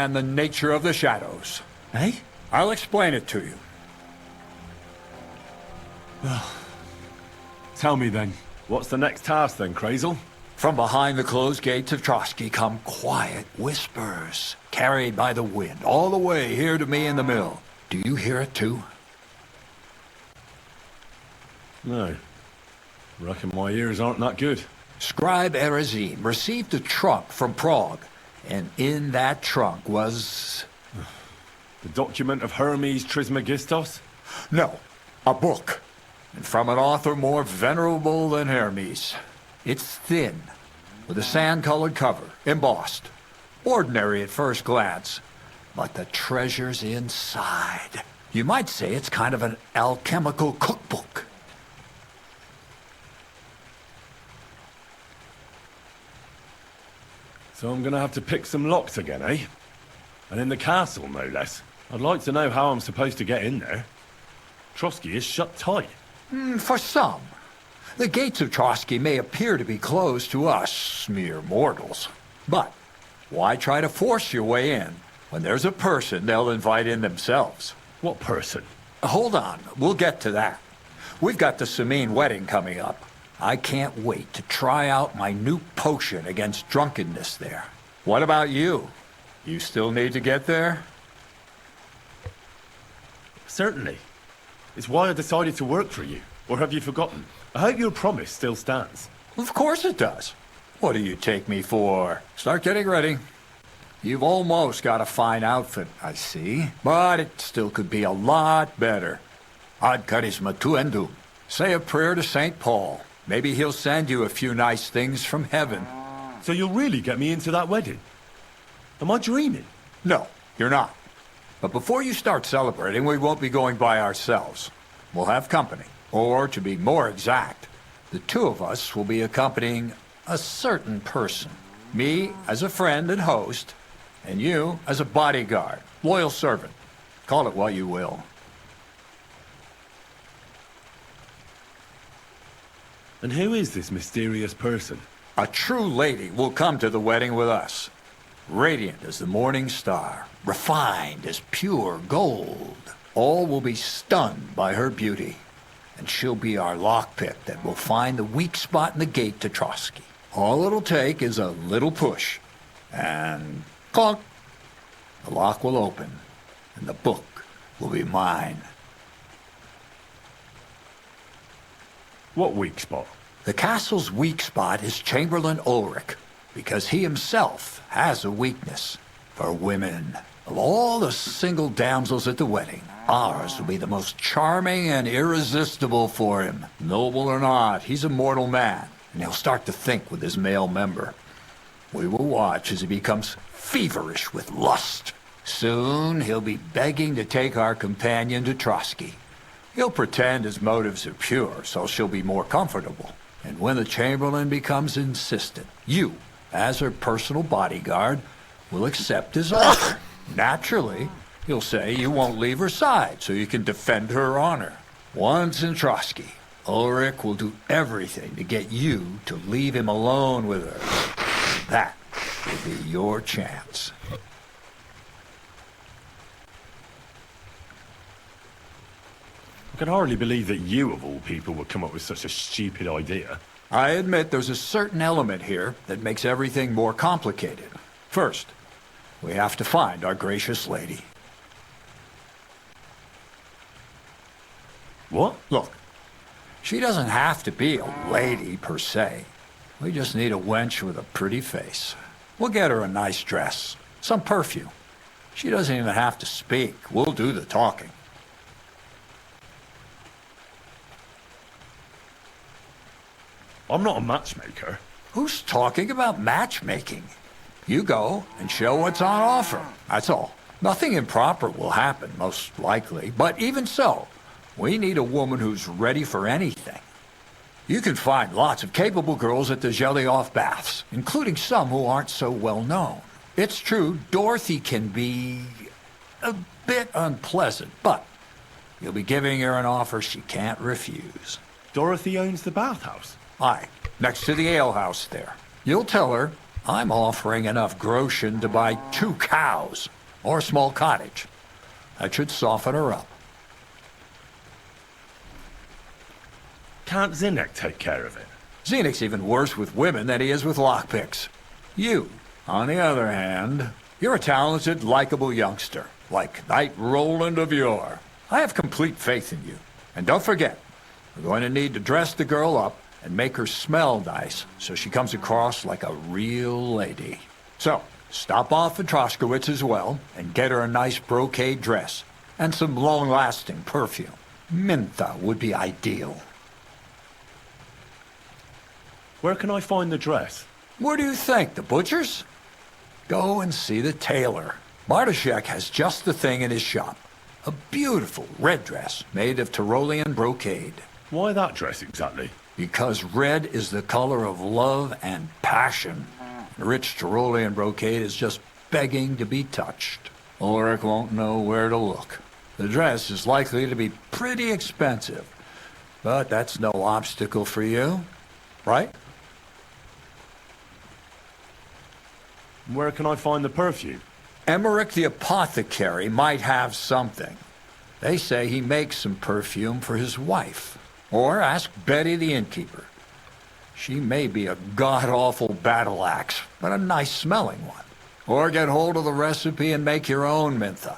understand the nature of the shadows. Eh? I'll explain it to you. Tell me then, what's the next task then, Crazel? From behind the closed gates of Trotsky come quiet whispers, carried by the wind, all the way here to me in the mill. Do you hear it too? No. Reckon my ears aren't that good. Scribe Erezim received a trunk from Prague, and in that trunk was... The document of Hermes Trismegistos? No, a book. And from an author more venerable than Hermes. It's thin, with a sand-colored cover, embossed. Ordinary at first glance, but the treasure's inside. You might say it's kind of an alchemical cookbook. So I'm gonna have to pick some locks again, eh? And in the castle, no less. I'd like to know how I'm supposed to get in there. Trotsky is shut tight. For some. The gates of Trotsky may appear to be closed to us, mere mortals. But why try to force your way in when there's a person they'll invite in themselves? What person? Hold on, we'll get to that. We've got the Samine wedding coming up. I can't wait to try out my new potion against drunkenness there. What about you? You still need to get there? Certainly. It's why I decided to work for you. Or have you forgotten? I hope your promise still stands. Of course it does. What do you take me for? Start getting ready. You've almost got a fine outfit, I see. But it still could be a lot better. Ad charisma tuendum. Say a prayer to St. Paul. Maybe he'll send you a few nice things from heaven. So you'll really get me into that wedding? Am I dreaming? No, you're not. But before you start celebrating, we won't be going by ourselves. We'll have company. Or, to be more exact, the two of us will be accompanying a certain person. Me as a friend and host, and you as a bodyguard, loyal servant. Call it what you will. And who is this mysterious person? A true lady will come to the wedding with us. Radiant as the morning star, refined as pure gold. All will be stunned by her beauty. And she'll be our lockpick that will find the weak spot in the gate to Trotsky. All it'll take is a little push. And clunk! The lock will open, and the book will be mine. What weak spot? The castle's weak spot is Chamberlain Ulrich, because he himself has a weakness for women. Of all the single damsels at the wedding, ours will be the most charming and irresistible for him. Noble or not, he's a mortal man, and he'll start to think with his male member. We will watch as he becomes feverish with lust. Soon he'll be begging to take our companion to Trotsky. He'll pretend his motives are pure, so she'll be more comfortable. And when the Chamberlain becomes insistent, you, as her personal bodyguard, will accept his offer. Naturally, he'll say you won't leave her side so you can defend her honor. Once in Trotsky, Ulrich will do everything to get you to leave him alone with her. That will be your chance. I can hardly believe that you, of all people, would come up with such a stupid idea. I admit there's a certain element here that makes everything more complicated. First, we have to find our gracious lady. What? Look, she doesn't have to be a lady per se. We just need a wench with a pretty face. We'll get her a nice dress, some perfume. She doesn't even have to speak. We'll do the talking. I'm not a matchmaker. Who's talking about matchmaking? You go and show what's on offer. That's all. Nothing improper will happen, most likely. But even so, we need a woman who's ready for anything. You can find lots of capable girls at the Zhelyov baths, including some who aren't so well known. It's true, Dorothy can be a bit unpleasant, but you'll be giving her an offer she can't refuse. Dorothy owns the bathhouse. Aye, next to the alehouse there. You'll tell her I'm offering enough groschen to buy 2 cows or a small cottage. That should soften her up. Can't Zinnek take care of it? Zenek's even worse with women than he is with lockpicks. You, on the other hand, you're a talented, likable youngster, like Knight Roland of yore. I have complete faith in you. And don't forget, we're going to need to dress the girl up and make her smell nice so she comes across like a real lady. So, stop off at Troskowitz as well and get her a nice brocade dress and some long-lasting perfume. Mintha would be ideal. Where can I find the dress? Where do you think? The butcher's? Go and see the tailor. Bartoszek has just the thing in his shop. A beautiful red dress made of Tyrolean brocade. Why that dress exactly? Because red is the color of love and passion. Rich Tyrolean brocade is just begging to be touched. Ulrich won't know where to look. The dress is likely to be pretty expensive, but that's no obstacle for you, right? Where can I find the perfume? Emmerich the apothecary might have something. They say he makes some perfume for his wife. Or ask Betty the innkeeper. She may be a god-awful battle axe, but a nice-smelling one. Or get hold of the recipe and make your own Mintha.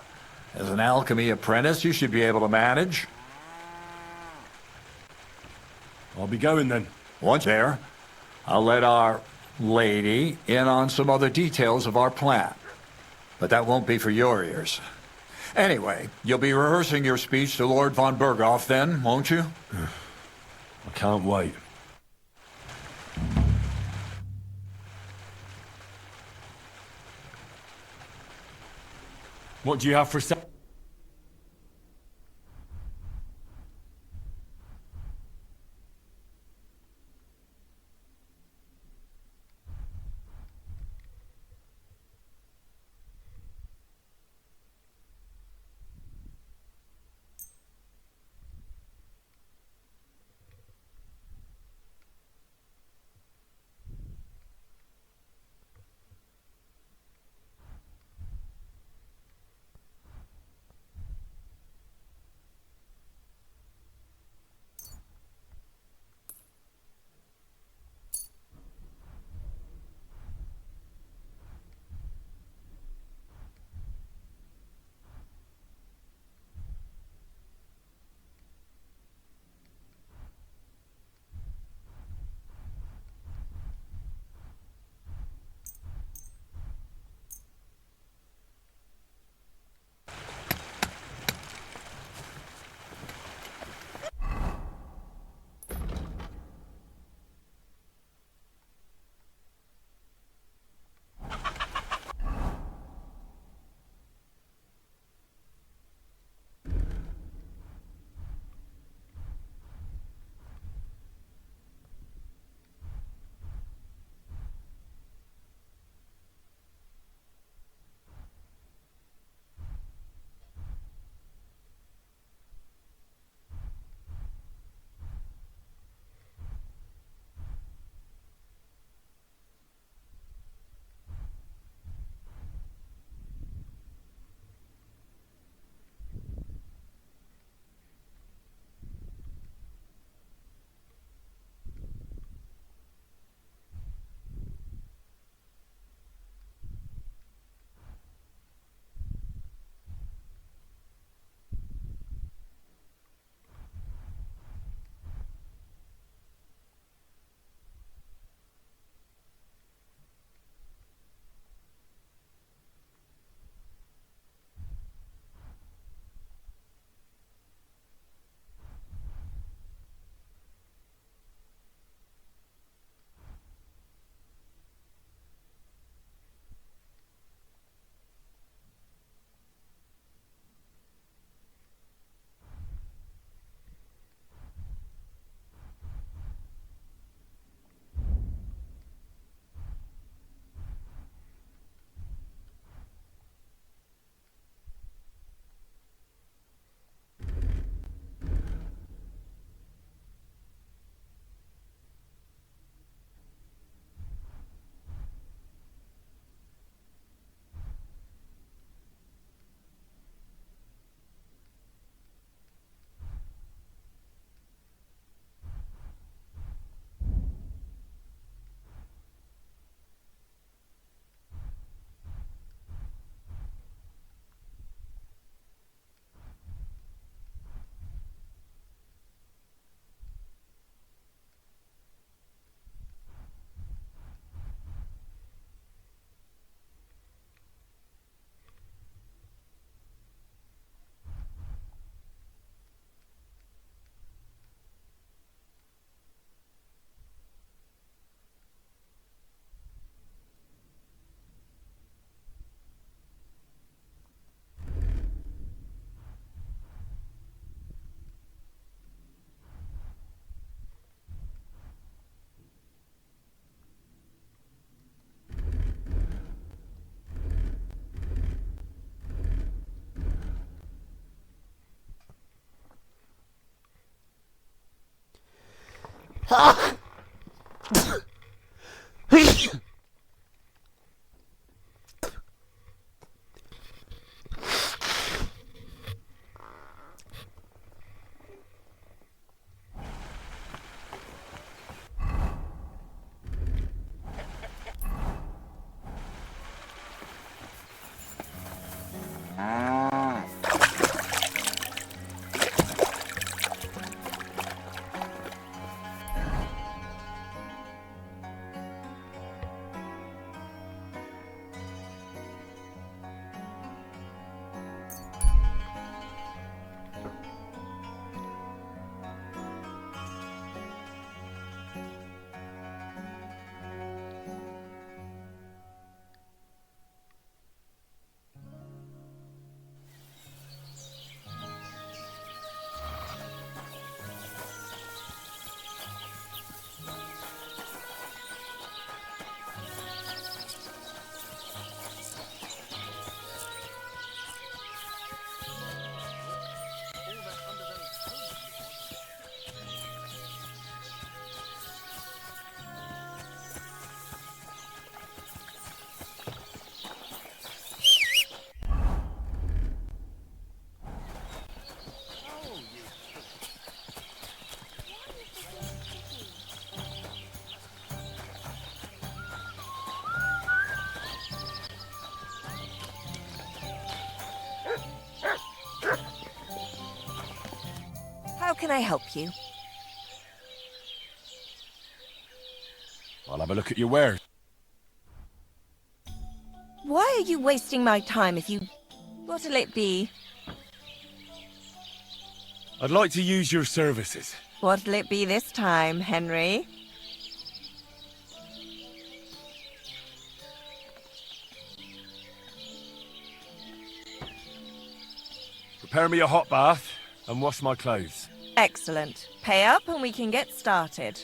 As an alchemy apprentice, you should be able to manage. I'll be going then. Once there, I'll let our lady in on some other details of our plan. But that won't be for your ears. Anyway, you'll be rehearsing your speech to Lord von Berghoff then, won't you? I can't wait. What do you have for sale? How can I help you? I'll have a look at your wares. Why are you wasting my time if you... What'll it be? I'd like to use your services. What'll it be this time, Henry? Prepare me a hot bath and wash my clothes. Excellent. Pay up and we can get started.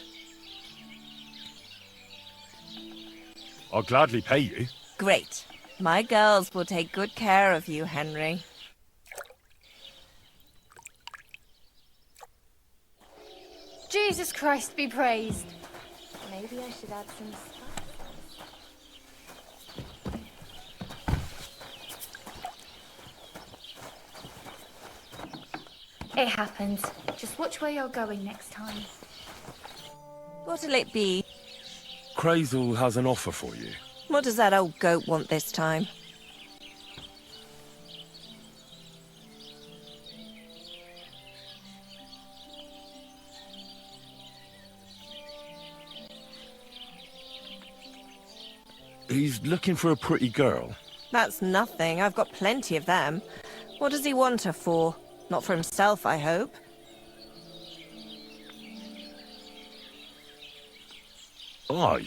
I'll gladly pay you. Great. My girls will take good care of you, Henry. Jesus Christ be praised. Maybe I should add some spice. It happens. Just watch where you're going next time. What'll it be? Crazel has an offer for you. What does that old goat want this time? He's looking for a pretty girl. That's nothing. I've got plenty of them. What does he want her for? Not for himself, I hope. Aye,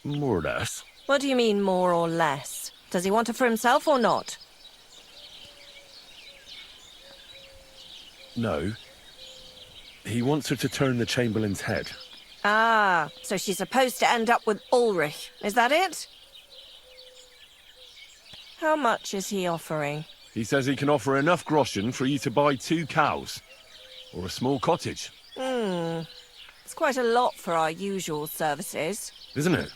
more or less. What do you mean, more or less? Does he want her for himself or not? No. He wants her to turn the Chamberlain's head. Ah, so she's supposed to end up with Ulrich. Is that it? How much is he offering? He says he can offer enough groschen for you to buy 2 cows. Or a small cottage. It's quite a lot for our usual services. Isn't it?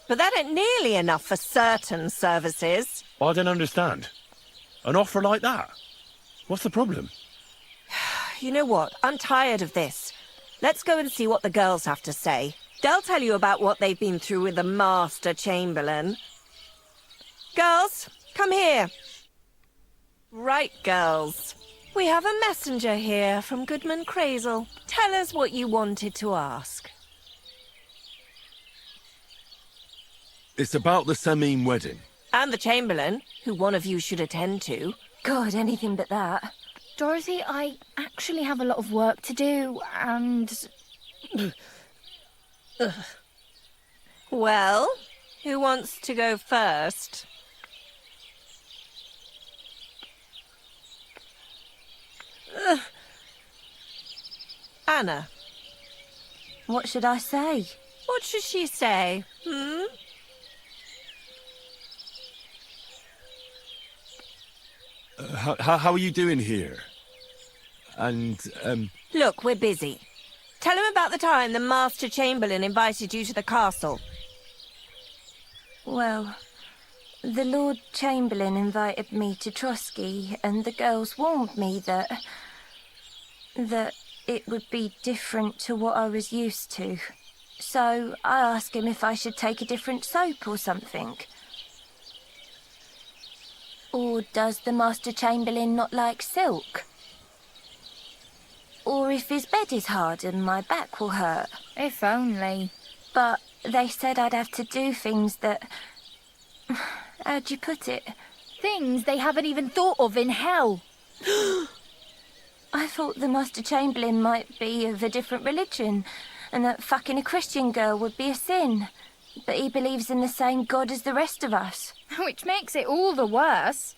But that ain't nearly enough for certain services. I don't understand. An offer like that? What's the problem? You know what? I'm tired of this. Let's go and see what the girls have to say. They'll tell you about what they've been through with the Master Chamberlain. Girls, come here. Right, girls. We have a messenger here from Goodman Crazel. Tell us what you wanted to ask. It's about the Samim wedding. And the Chamberlain, who one of you should attend to. God, anything but that. Dorothy, I actually have a lot of work to do, and... Well, who wants to go first? Anna. What should I say? What should she say? How are you doing here? And, Look, we're busy. Tell him about the time the Master Chamberlain invited you to the castle. Well, the Lord Chamberlain invited me to Trotsky, and the girls warned me that it would be different to what I was used to. So I asked him if I should take a different soap or something. Or does the Master Chamberlain not like silk? Or if his bed is hard and my back will hurt. If only. But they said I'd have to do things that... How'd you put it? Things they haven't even thought of in hell. I thought the Master Chamberlain might be of a different religion, and that fucking a Christian girl would be a sin. But he believes in the same God as the rest of us. Which makes it all the worse.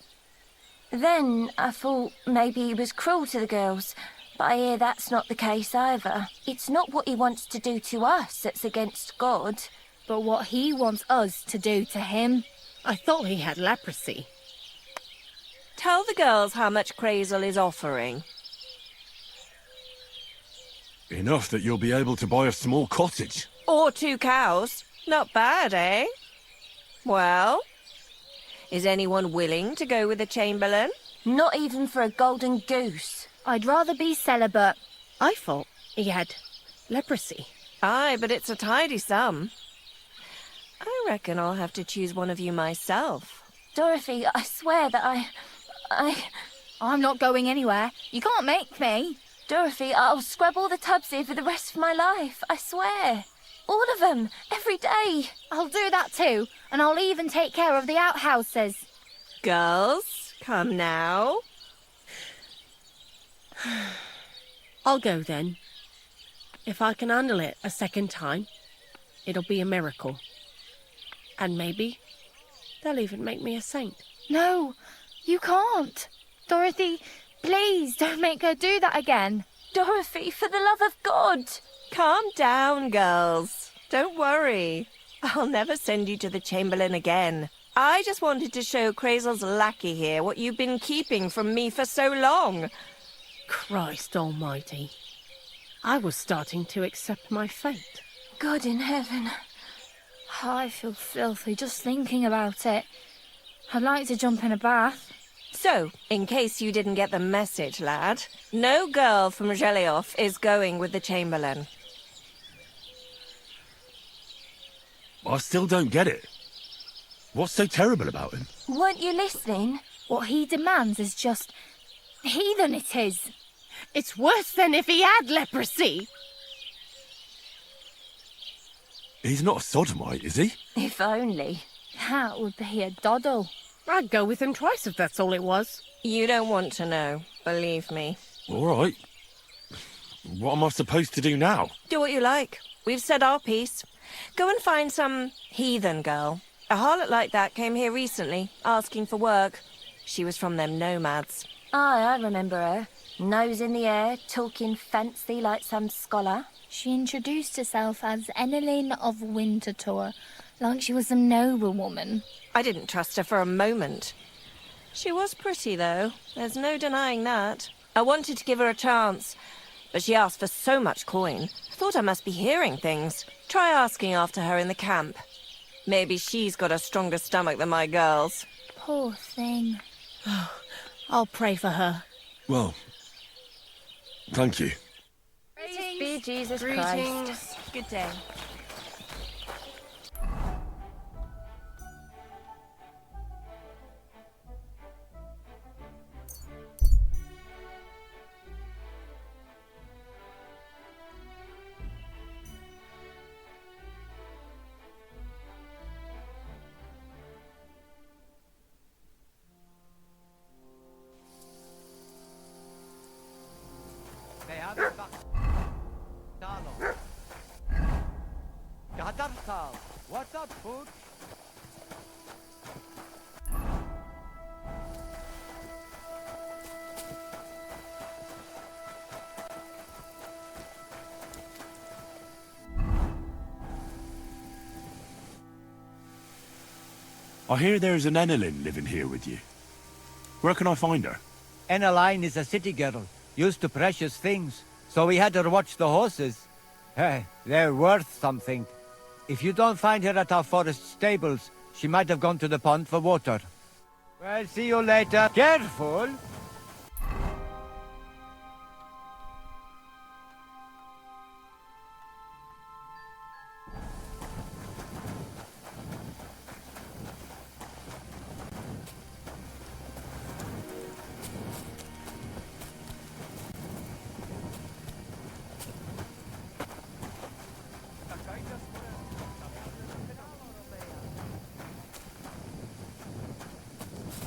Then I thought maybe he was cruel to the girls, but I hear that's not the case either. It's not what he wants to do to us that's against God. But what he wants us to do to him. I thought he had leprosy. Tell the girls how much Crazel is offering. Enough that you'll be able to buy a small cottage. Or 2 cows. Not bad, eh? Well, is anyone willing to go with the Chamberlain? Not even for a golden goose. I'd rather be celibate. I thought he had leprosy. Aye, but it's a tidy sum. I reckon I'll have to choose one of you myself. Dorothy, I swear that I'm not going anywhere. You can't make me. Dorothy, I'll scrub all the tubs here for the rest of my life. I swear. All of them. Every day. I'll do that too. And I'll even take care of the outhouses. Girls, come now. I'll go then. If I can handle it a second time, it'll be a miracle. And maybe they'll even make me a saint. No, you can't. Dorothy, please don't make her do that again. Dorothy, for the love of God. Calm down, girls. Don't worry. I'll never send you to the Chamberlain again. I just wanted to show Crazel's lackey here what you've been keeping from me for so long. Christ almighty. I was starting to accept my fate. God in heaven. I feel filthy just thinking about it. I'd like to jump in a bath. So, in case you didn't get the message, lad, no girl from Zhelioff is going with the Chamberlain. I still don't get it. What's so terrible about him? Weren't you listening? What he demands is just... heathen it is. It's worse than if he had leprosy. He's not a sodomite, is he? If only. That would be a doddle. I'd go with him twice if that's all it was. You don't want to know, believe me. All right. What am I supposed to do now? Do what you like. We've said our piece. Go and find some heathen girl. A harlot like that came here recently, asking for work. She was from them nomads. Aye, I remember her. Nose in the air, talking fancy like some scholar. She introduced herself as Enelin of Winterthur, like she was a noblewoman. I didn't trust her for a moment. She was pretty, though. There's no denying that. I wanted to give her a chance, but she asked for so much coin. I thought I must be hearing things. Try asking after her in the camp. Maybe she's got a stronger stomach than my girls. Poor thing. I'll pray for her. Well, thank you. Praise be Jesus Christ. Good day. What's up, food? I hear there's an Enelin living here with you. Where can I find her? Eneline is a city girl, used to precious things, so we had her watch the horses. Hey, they're worth something. If you don't find her at our forest stables, she might have gone to the pond for water. Well, see you later. Careful!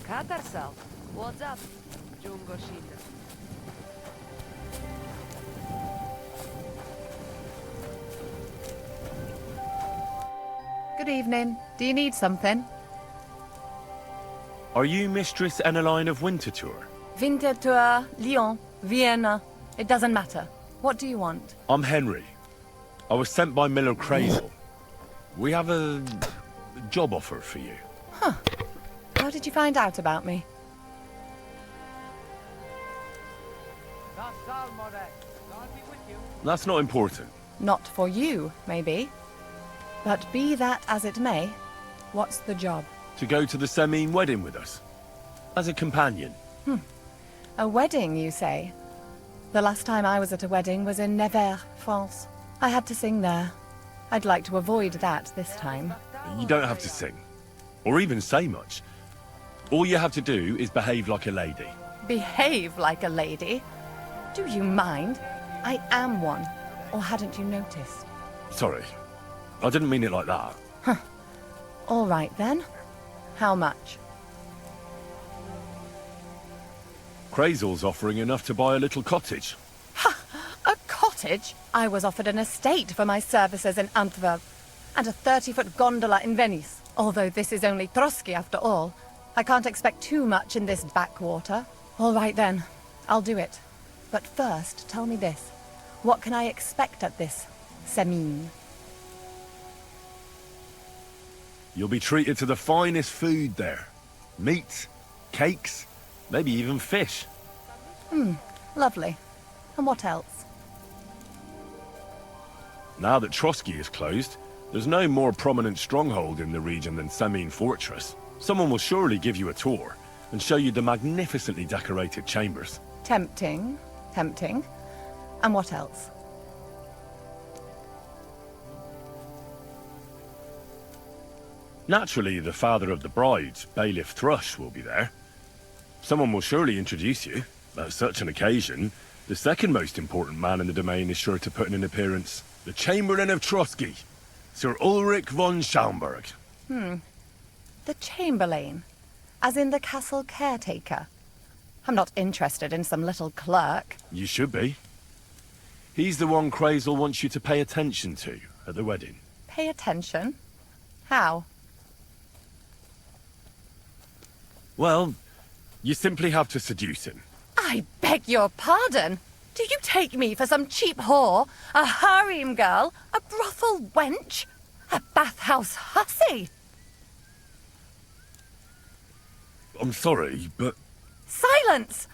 Katarsal, what's up? Jungo Shita. Good evening. Do you need something? Are you Mistress Eneline of Winterthur? Winterthur, Lyon, Vienna. It doesn't matter. What do you want? I'm Henry. I was sent by Miller Crazel. We have a job offer for you. How did you find out about me? That's not important. Not for you, maybe. But be that as it may, what's the job? To go to the Semine wedding with us. As a companion. A wedding, you say? The last time I was at a wedding was in Nevers, France. I had to sing there. I'd like to avoid that this time. You don't have to sing. Or even say much. All you have to do is behave like a lady. Behave like a lady? Do you mind? I am one. Or hadn't you noticed? Sorry. I didn't mean it like that. All right then. How much? Crazel's offering enough to buy a little cottage. A cottage? I was offered an estate for my services in Antwerp, and a 30-foot gondola in Venice. Although this is only Trotsky after all, I can't expect too much in this backwater. All right then, I'll do it. But first, tell me this. What can I expect at this Semine? You'll be treated to the finest food there. Meat, cakes, maybe even fish. Lovely. And what else? Now that Trotsky is closed, there's no more prominent stronghold in the region than Semine Fortress. Someone will surely give you a tour and show you the magnificently decorated chambers. Tempting. Tempting. And what else? Naturally, the father of the bride, Bailiff Thrush, will be there. Someone will surely introduce you. At such an occasion, the second most important man in the domain is sure to put in an appearance. The Chamberlain of Trotsky, Sir Ulrich von Schaumburg. The Chamberlain? As in the castle caretaker? I'm not interested in some little clerk. You should be. He's the one Crazel wants you to pay attention to at the wedding. Pay attention? How? Well, you simply have to seduce him. I beg your pardon? Do you take me for some cheap whore? A harem girl? A brothel wench? A bathhouse hussy? I'm sorry, but Silence!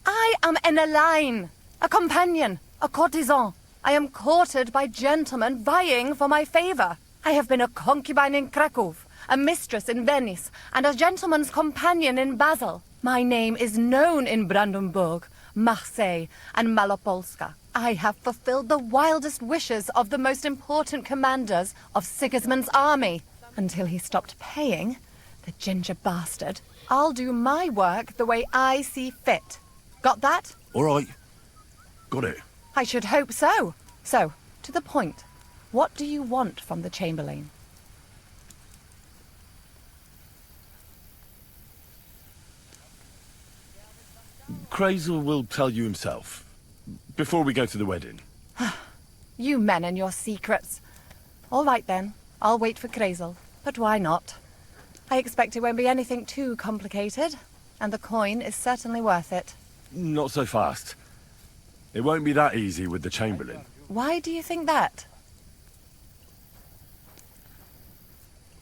I am Eneline, a companion, a courtesan. I am courted by gentlemen vying for my favor. I have been a concubine in Krakow, a mistress in Venice, and a gentleman's companion in Basel. My name is known in Brandenburg, Marseille, and Malopolska. I have fulfilled the wildest wishes of the most important commanders of Sigismund's army. Until he stopped paying, the ginger bastard, I'll do my work the way I see fit. Got that? all right. Got it. I should hope so. So, to the point. What do you want from the Chamberlain? Crazel will tell you himself. Before we go to the wedding. You men and your secrets. All right then, I'll wait for Crazel. But why not? I expect it won't be anything too complicated, and the coin is certainly worth it. Not so fast. It won't be that easy with the Chamberlain. Why do you think that?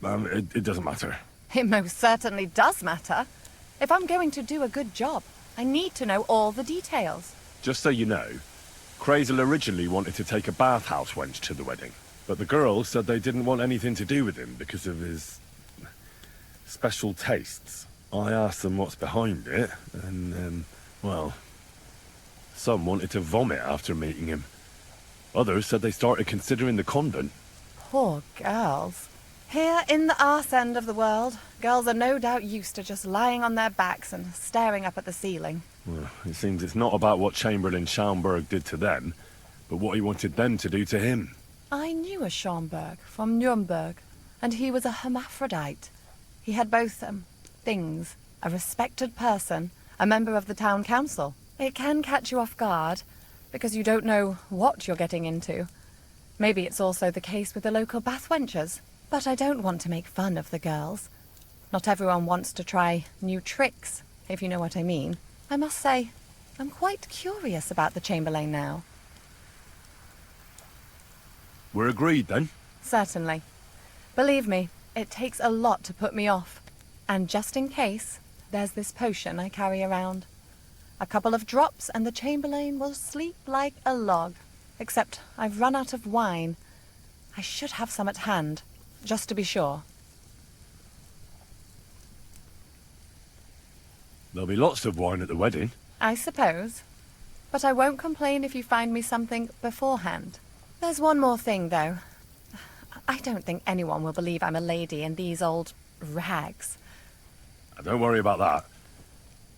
It doesn't matter. It most certainly does matter. If I'm going to do a good job, I need to know all the details. Just so you know, Crazel originally wanted to take a bathhouse wench to the wedding, but the girls said they didn't want anything to do with him because of his special tastes. I asked them what's behind it, and, well, some wanted to vomit after meeting him. Others said they started considering the convent. Poor girls. Here in the arse end of the world, girls are no doubt used to just lying on their backs and staring up at the ceiling. Well, it seems it's not about what Chamberlain Schaumburg did to them, but what he wanted them to do to him. I knew a Schaumburg from Nuremberg, and he was a hermaphrodite. He had both, things. A respected person, a member of the town council. It can catch you off guard, because you don't know what you're getting into. Maybe it's also the case with the local bathwenchers. But I don't want to make fun of the girls. Not everyone wants to try new tricks, if you know what I mean. I must say, I'm quite curious about the Chamberlain now. We're agreed, then? Certainly. Believe me, it takes a lot to put me off. And just in case, there's this potion I carry around. A couple of drops and the Chamberlain will sleep like a log. Except I've run out of wine. I should have some at hand, just to be sure. There'll be lots of wine at the wedding. I suppose. But I won't complain if you find me something beforehand. There's one more thing, though. I don't think anyone will believe I'm a lady in these old rags. Don't worry about that.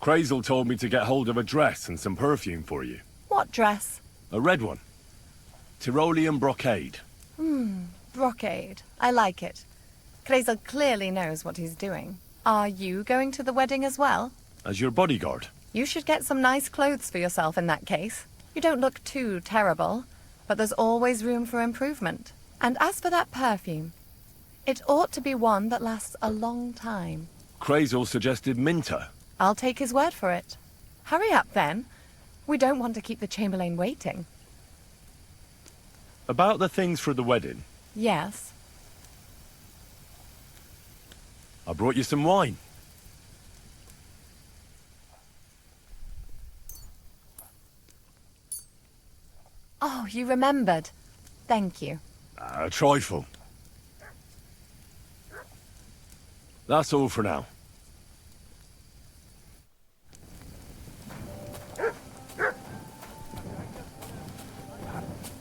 Crazel told me to get hold of a dress and some perfume for you. What dress? A red one. Tyrolean brocade. Brocade. I like it. Crazel clearly knows what he's doing. Are you going to the wedding as well? As your bodyguard. You should get some nice clothes for yourself in that case. You don't look too terrible, but there's always room for improvement. And as for that perfume, it ought to be one that lasts a long time. Crazel suggested Minter. I'll take his word for it. Hurry up, then. We don't want to keep the Chamberlain waiting. About the things for the wedding. Yes. I brought you some wine. Oh, you remembered. Thank you. A trifle. That's all for now.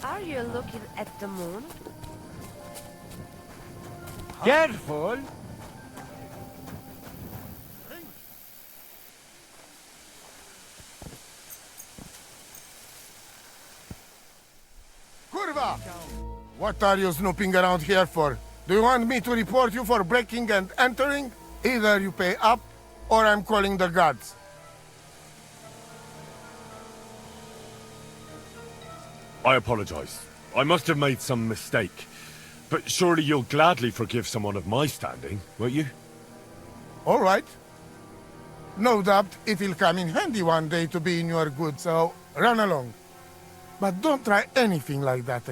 Are you looking at the moon? Careful! Kurva! What are you snooping around here for? Do you want me to report you for breaking and entering? Either you pay up, or I'm calling the guards. I apologize. I must have made some mistake. But surely you'll gladly forgive someone of my standing, won't you? All right. No doubt it will come in handy one day to be in your good, so run along. But don't try anything like that.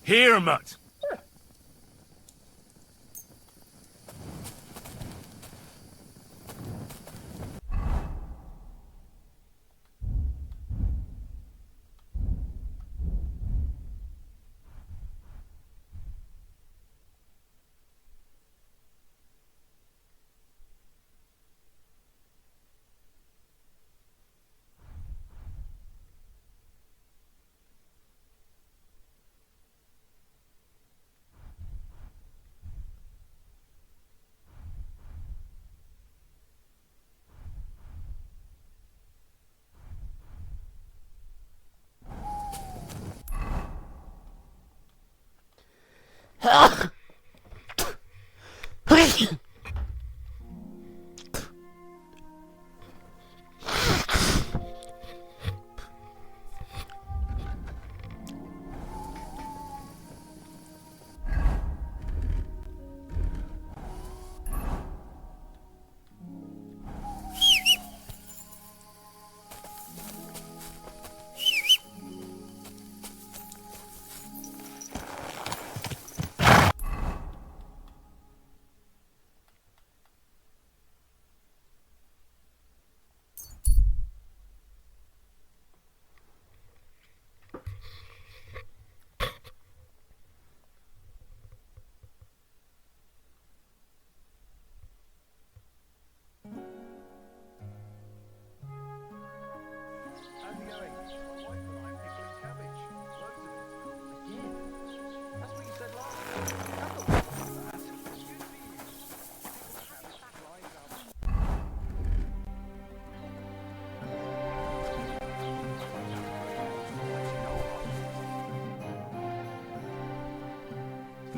Here, mutt!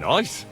Nice.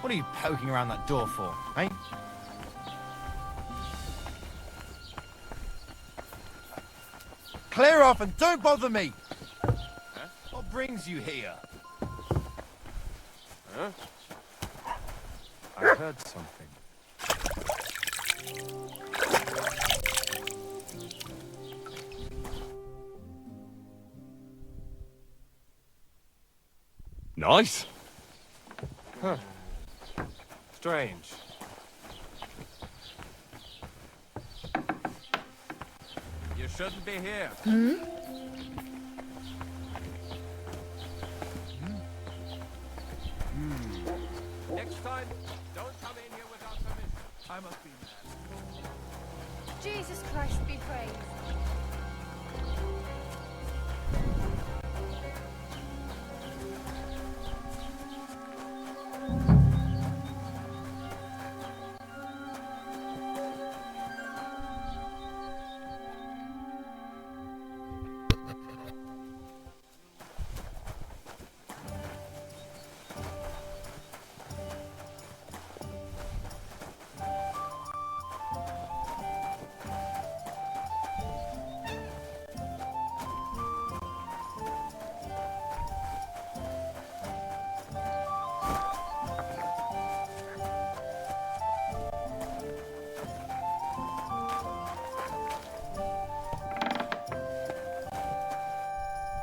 What are you poking around that door for, eh? Clear off and don't bother me! Huh? What brings you here? Huh? I heard something. Nice. Huh. Strange. You shouldn't be here. Hmm? Next time, don't come in here without permission. I must be mad. Jesus Christ be praised.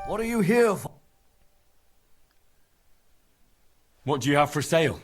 What are you here for? What do you have for sale?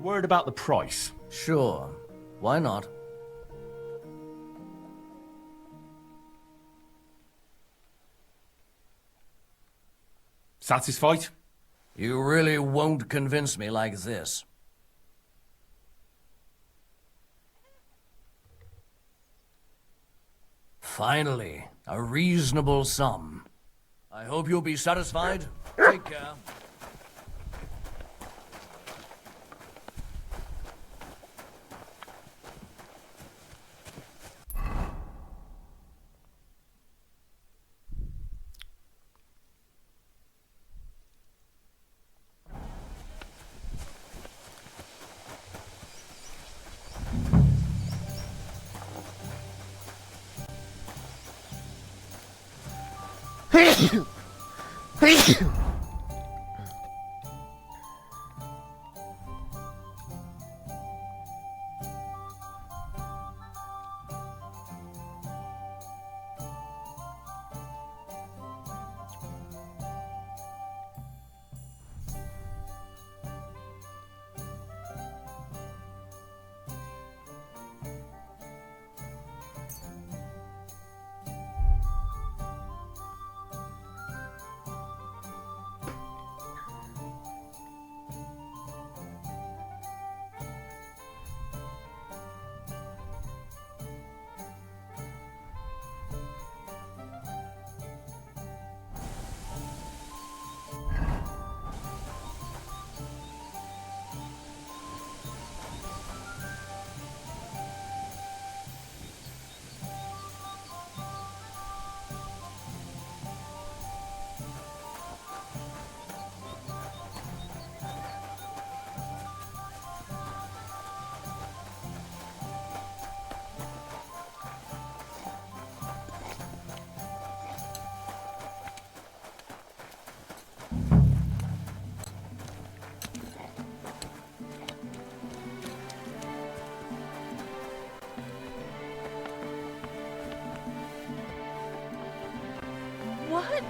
word about the price? Sure. Why not? Satisfied? You really won't convince me like this. Finally, a reasonable sum. I hope you'll be satisfied. Take care. What?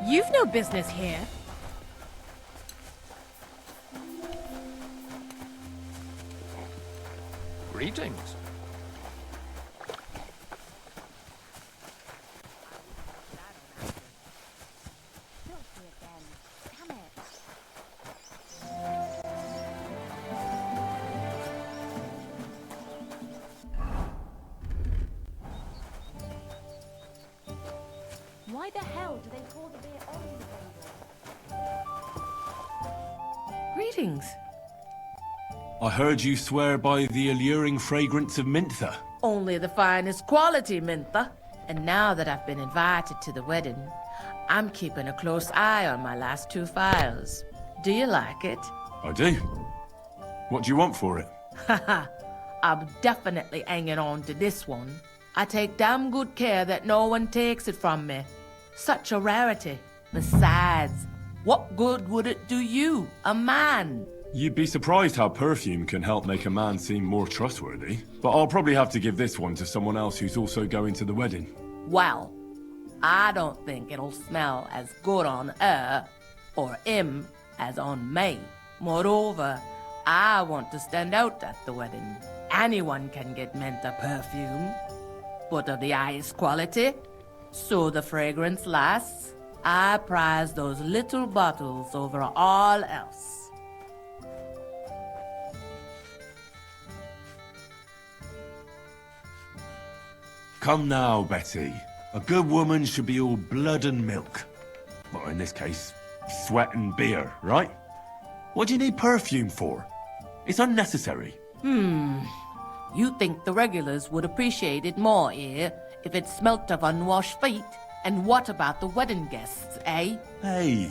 You've no business here. Greetings. Why the hell do they pour the beer on the Greetings. I heard you swear by the alluring fragrance of Mintha. Only the finest quality, Mintha. And now that I've been invited to the wedding, I'm keeping a close eye on my last 2 files. Do you like it? I do. What do you want for it? Haha, I'm definitely hanging on to this one. I take damn good care that no one takes it from me. Such a rarity. Besides, what good would it do you, a man? You'd be surprised how perfume can help make a man seem more trustworthy. But I'll probably have to give this one to someone else who's also going to the wedding. Well, I don't think it'll smell as good on her or him as on me. Moreover, I want to stand out at the wedding. Anyone can get Menta perfume, but of the highest quality, so the fragrance lasts. I prize those little bottles over all else. Come now, Betty. A good woman should be all blood and milk. Well, in this case, sweat and beer, right? What do you need perfume for? It's unnecessary. You think the regulars would appreciate it more here if it smelt of unwashed feet? And what about the wedding guests, eh? Hey,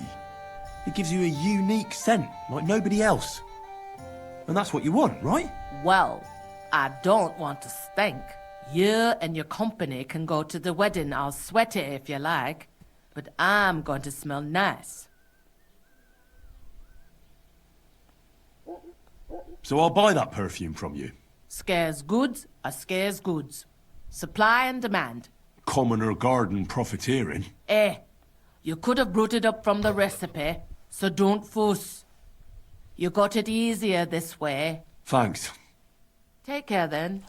it gives you a unique scent like nobody else. And that's what you want, right? Well, I don't want to stink. You and your company can go to the wedding all sweaty if you like, but I'm going to smell nice. So I'll buy that perfume from you. Scarce goods are scarce goods. Supply and demand. Commoner garden profiteering. You could have brought it up from the recipe, so don't fuss. You got it easier this way. Thanks. Take care then.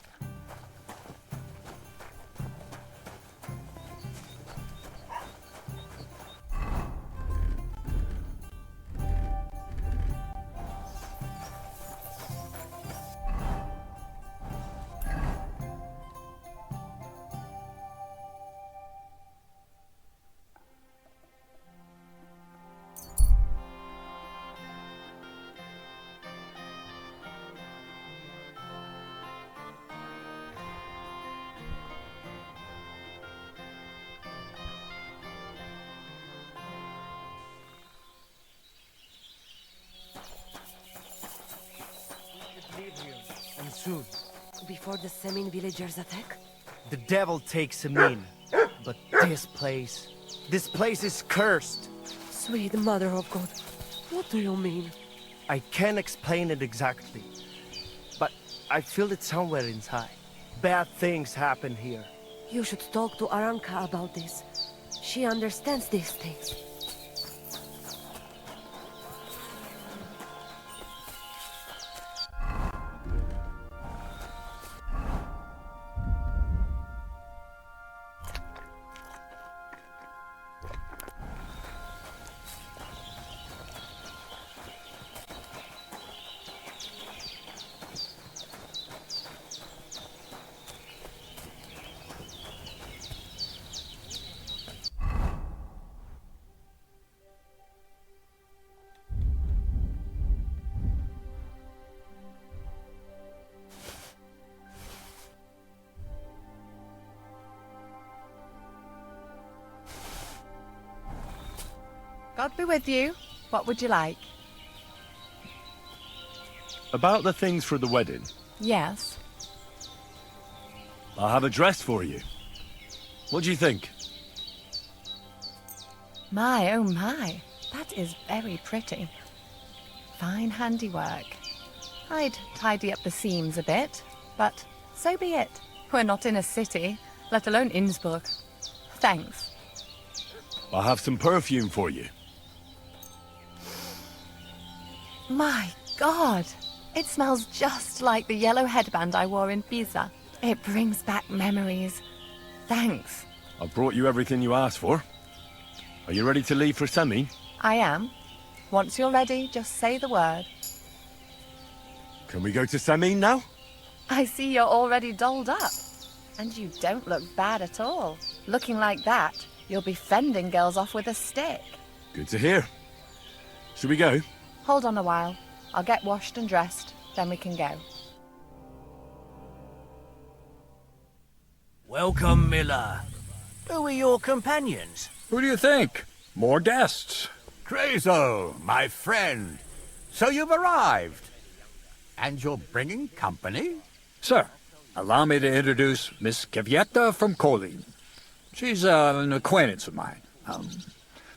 And soon. Before the Semin villagers attack? The devil takes him in. But this place is cursed. Sweet Mother of God, what do you mean? I can't explain it exactly. But I feel it somewhere inside. Bad things happen here. You should talk to Aranka about this. She understands these things. God be with you. What would you like? About the things for the wedding, Yes. I have a dress for you. What do you think? My, oh my. That is very pretty. Fine handiwork. I'd tidy up the seams a bit, but so be it. We're not in a city, let alone Innsbruck. Thanks. I have some perfume for you. My God! It smells just like the yellow headband I wore in Pisa. It brings back memories. Thanks. I've brought you everything you asked for. Are you ready to leave for Semi? I am. Once you're ready, just say the word. Can we go to Semi now? I see you're already dolled up. And you don't look bad at all. Looking like that, you'll be fending girls off with a stick. Good to hear. Should we go? Hold on a while. I'll get washed and dressed, then we can go. Welcome, Miller. Who are your companions? Who do you think? More guests. Crazo, my friend. So you've arrived. And you're bringing company? Sir, allow me to introduce Miss Kvyetta from Kolin. She's an acquaintance of mine.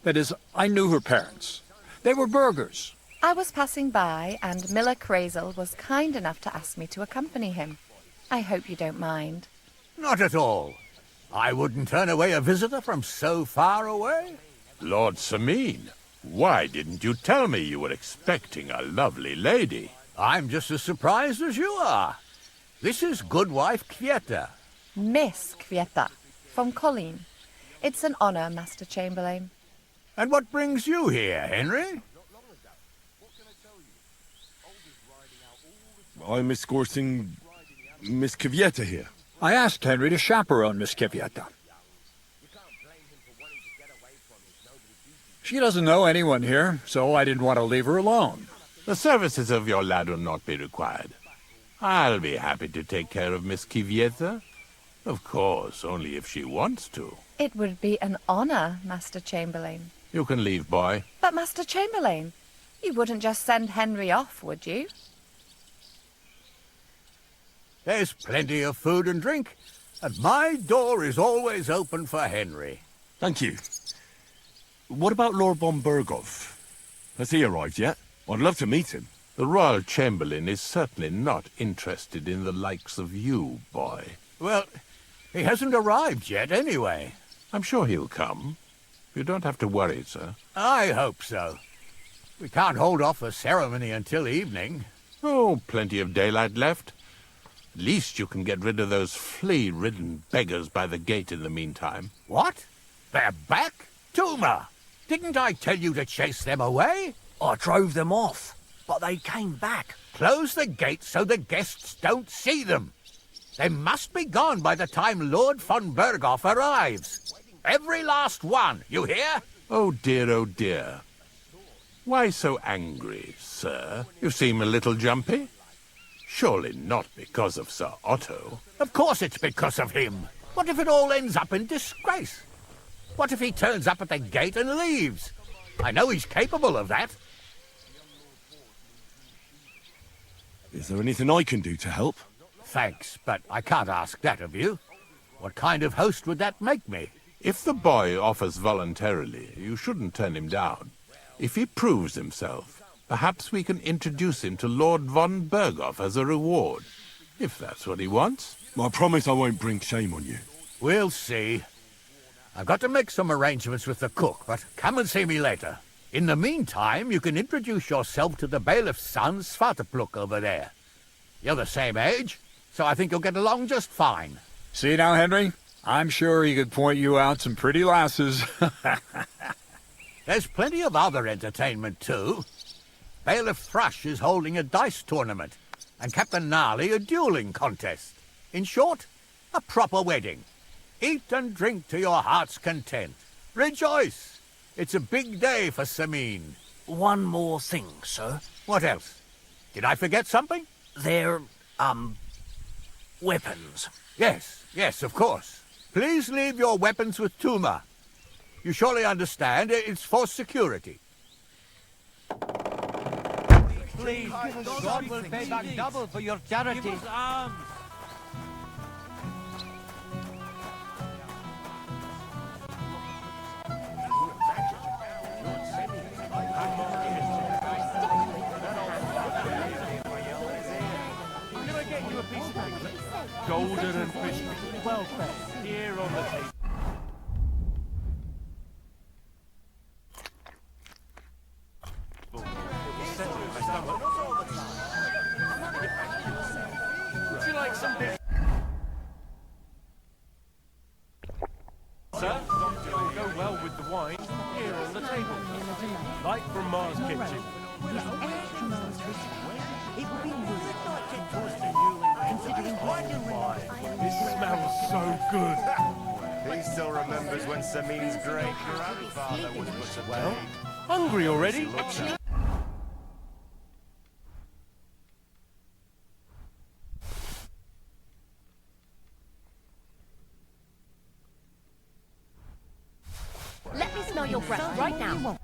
That is, I knew her parents. They were burghers. I was passing by, and Miller Crazel was kind enough to ask me to accompany him. I hope you don't mind. Not at all. I wouldn't turn away a visitor from so far away. Lord Samin, why didn't you tell me you were expecting a lovely lady? I'm just as surprised as you are. This is Goodwife Kvyetta. Miss Kvyetta, from Colleen. It's an honor, Master Chamberlain. And what brings you here, Henry? I'm escorting Miss Kvyetta here. I asked Henry to chaperone Miss Kvyetta. She doesn't know anyone here, so I didn't want to leave her alone. The services of your lad will not be required. I'll be happy to take care of Miss Kvyetta. Of course, only if she wants to. It would be an honor, Master Chamberlain. You can leave, boy. But, Master Chamberlain, you wouldn't just send Henry off, would you? There's plenty of food and drink, and my door is always open for Henry. Thank you. What about Lord von Berghoff? Has he arrived yet? I'd love to meet him. The Royal Chamberlain is certainly not interested in the likes of you, boy. Well, he hasn't arrived yet, anyway. I'm sure he'll come. You don't have to worry, sir. I hope so. We can't hold off the ceremony until evening. Oh, plenty of daylight left. At least you can get rid of those flea-ridden beggars by the gate in the meantime. What? They're back? Tuma! Didn't I tell you to chase them away? I drove them off, but they came back. Close the gate so the guests don't see them. They must be gone by the time Lord von Berghoff arrives. Every last one, you hear? Oh dear, oh dear. Why so angry, sir? You seem a little jumpy. Surely not because of Sir Otto. Of course it's because of him. What if it all ends up in disgrace? What if he turns up at the gate and leaves? I know he's capable of that. Is there anything I can do to help? Thanks, but I can't ask that of you. What kind of host would that make me? If the boy offers voluntarily, you shouldn't turn him down. If he proves himself, perhaps we can introduce him to Lord von Berghoff as a reward, if that's what he wants. I promise I won't bring shame on you. We'll see. I've got to make some arrangements with the cook, but come and see me later. In the meantime, you can introduce yourself to the bailiff's son, Svartepluk, over there. You're the same age, so I think you'll get along just fine. See now, Henry? I'm sure he could point you out some pretty lasses. There's plenty of other entertainment, too. Bailiff Thrush is holding a dice tournament, and Captain Gnarly a dueling contest. In short, a proper wedding. Eat and drink to your heart's content. Rejoice! It's a big day for Sameen. One more thing, sir. What else? Did I forget something? They're, weapons. Yes, of course. Please leave your weapons with Tuma. You surely understand it's for security. Please, God will pay back double for your charity. Golden and crispy. Well fed. Here on the table. Would you like some beer? Sir, it will go well with the wine. Here on the table. Like from Mars Kitchen. This smells so good. He still remembers when Sameen's great grandfather was put to Well, hungry already? Let me smell your breath right now.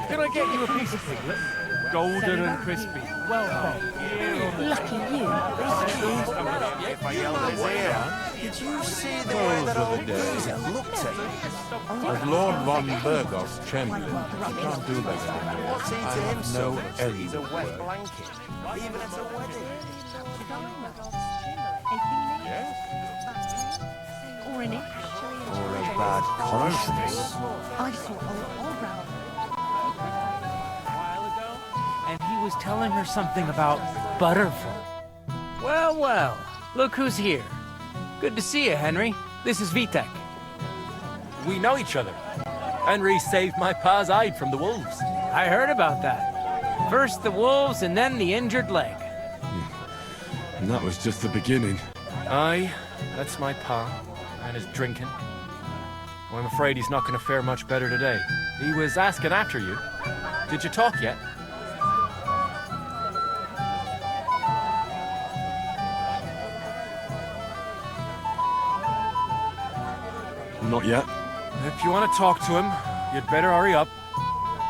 Can I get you a piece of piglet? Golden and crispy. Well fed. Lucky you. If I yelled his ear. Did you see the way that old geezer looked at me? As Lord von Berghoff's chamberlain, you can't do that anymore. What's he to I him, have sir? no He's a end wet word. blanket. Even at a wedding. Or an Or a bad conscience. I saw all round. And he was telling her something about butterfly. Well, well, look who's here. Good to see you, Henry. This is Vitek. We know each other. Henry saved my pa's hide from the wolves. I heard about that. First the wolves and then the injured leg. And that was just the beginning. Aye, that's my pa. And his drinking. Well, I'm afraid he's not going to fare much better today. He was asking after you. Did you talk yet? Not yet. If you want to talk to him, you'd better hurry up.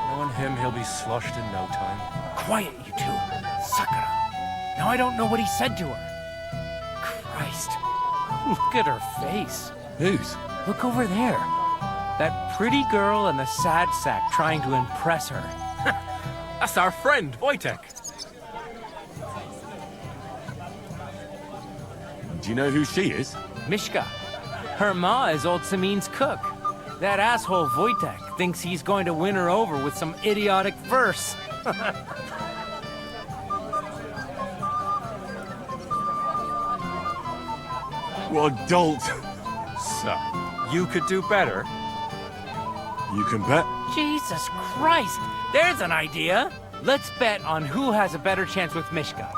Knowing him, he'll be sloshed in no time. Quiet, you two. Sakura. Now I don't know what he said to her. Christ. Look at her face. Whose? Look over there. That pretty girl and the sad sack trying to impress her. That's our friend, Wojtek. Do you know who she is? Mishka. Her ma is old Samin's cook. That asshole Wojtek thinks he's going to win her over with some idiotic verse. What a dolt. So, you could do better. You can bet. Jesus Christ! There's an idea! Let's bet on who has a better chance with Mishka.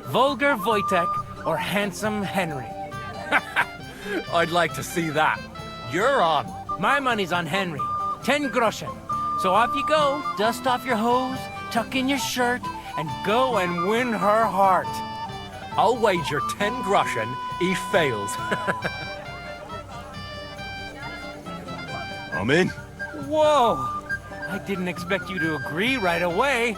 Vulgar Wojtek or handsome Henry. I'd like to see that. You're on. My money's on Henry. 10 groschen. So off you go, dust off your hose, tuck in your shirt, and go and win her heart. I'll wager 10 groschen he fails. I'm in. Whoa! I didn't expect you to agree right away.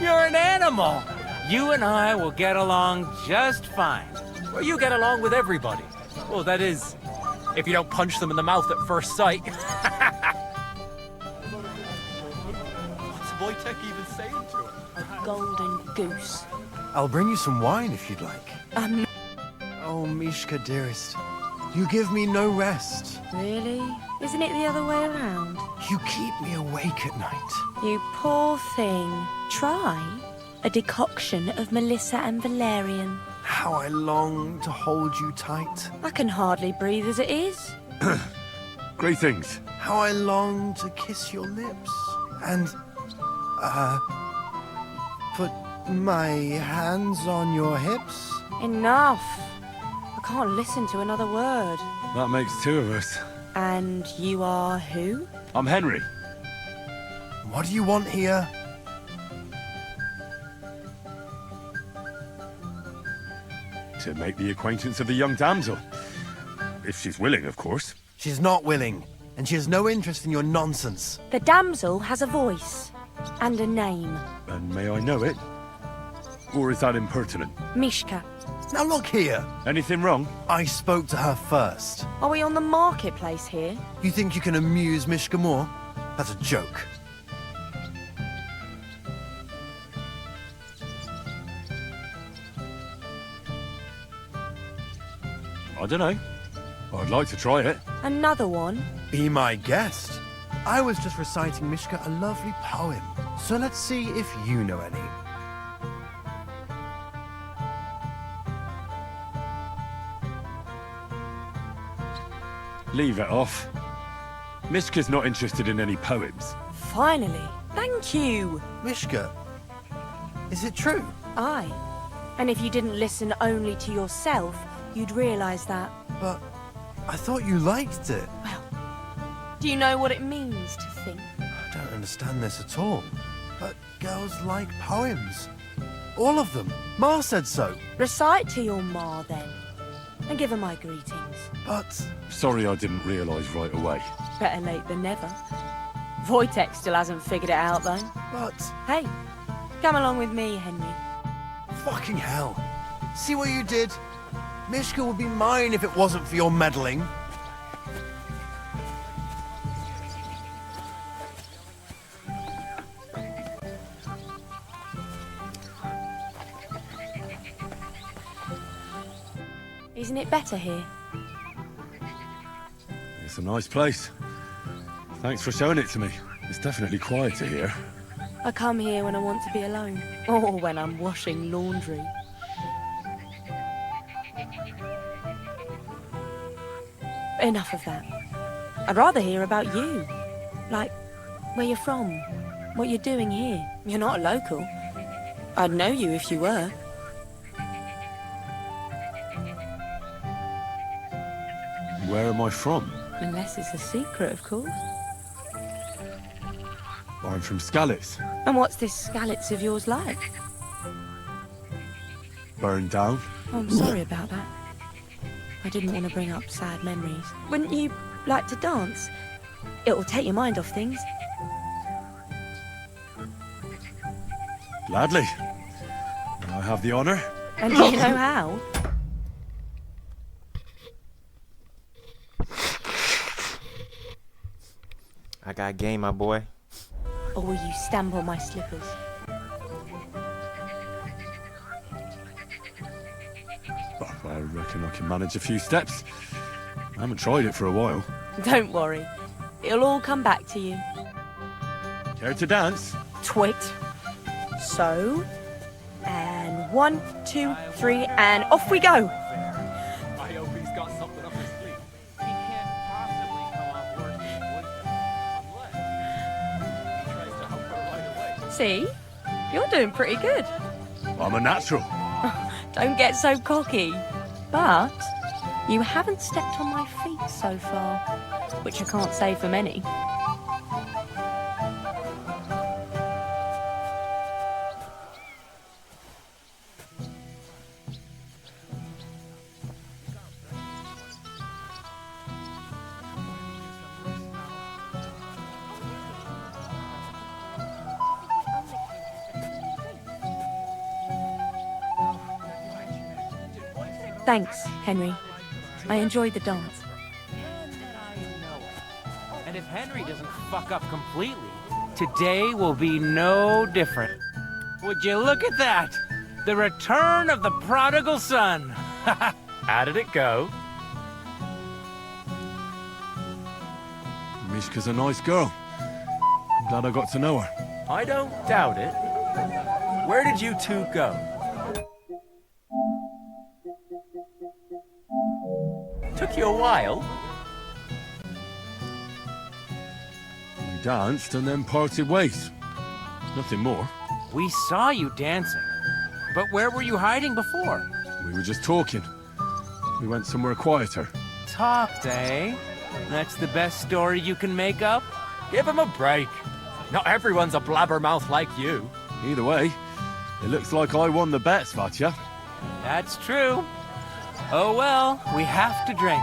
You're an animal. You and I will get along just fine. Well, you get along with everybody. Well, that is, if you don't punch them in the mouth at first sight. What's Wojtek even saying to her? A golden goose. I'll bring you some wine if you'd like. Oh, Mishka, dearest. You give me no rest. Really? Isn't it the other way around? You keep me awake at night. You poor thing. Try a decoction of Melissa and valerian. How I long to hold you tight. I can hardly breathe as it is. Great things. How I long to kiss your lips. And, put my hands on your hips. Enough. I can't listen to another word. That makes two of us. And you are who? I'm Henry. What do you want here? To make the acquaintance of the young damsel. If she's willing, of course. She's not willing, and she has no interest in your nonsense. The damsel has a voice and a name. And may I know it? Or is that impertinent? Mishka. Now look here. Anything wrong? I spoke to her first. Are we on the marketplace here? You think you can amuse Mishka more? That's a joke. I don't know. I'd like to try it. Another one? Be my guest. I was just reciting Mishka a lovely poem. So let's see if you know any. Leave it off. Mishka's not interested in any poems. Finally. Thank you. Mishka, is it true? Aye. And if you didn't listen only to yourself, you'd realise that. But I thought you liked it. Well, do you know what it means to think? I don't understand this at all. But girls like poems. All of them. Ma said so. Recite to your ma, then. And give her my greetings. But... Sorry I didn't realise right away. Better late than never. Wojtek still hasn't figured it out, though. But... Hey, come along with me, Henry. Fucking hell. See what you did? Mishka would be mine if it wasn't for your meddling. Isn't it better here? It's a nice place. Thanks for showing it to me. It's definitely quieter here. I come here when I want to be alone. Or when I'm washing laundry. Enough of that. I'd rather hear about you. Like, where you're from. What you're doing here. You're not a local. I'd know you if you were. Where am I from? Unless it's a secret, of course. I'm from Skalitz. And what's this Skalitz of yours like? Burned down. Oh, I'm sorry about that. I didn't want to bring up sad memories. Wouldn't you like to dance? It'll take your mind off things. Gladly. I have the honour. And do you know how? I got game, my boy. Or will you stamp on my slippers? I Reckon I can manage a few steps. I haven't tried it for a while. Don't worry. It'll all come back to you. Care to dance? Twit. So, and 1, 2, 3, and off we go. I hope he's got something up his sleeve. He can't possibly come off worse unless he tries to help her right away. See? You're doing pretty good. I'm a natural. Don't get so cocky. But you haven't stepped on my feet so far, which I can't say for many. Thanks, Henry. I enjoyed the dance. And if Henry doesn't fuck up completely, today will be no different. Would you look at that? The return of the prodigal son. How did it go? Mishka's a nice girl. I'm glad I got to know her. I don't doubt it. Where did you two go? Took you a while. We danced and then parted ways. Nothing more. We saw you dancing. But where were you hiding before? We were just talking. We went somewhere quieter. Talked, eh? That's the best story you can make up? Give him a break. Not everyone's a blabbermouth like you. Either way, it looks like I won the bet, Svatya. That's true. Oh well, we have to drink.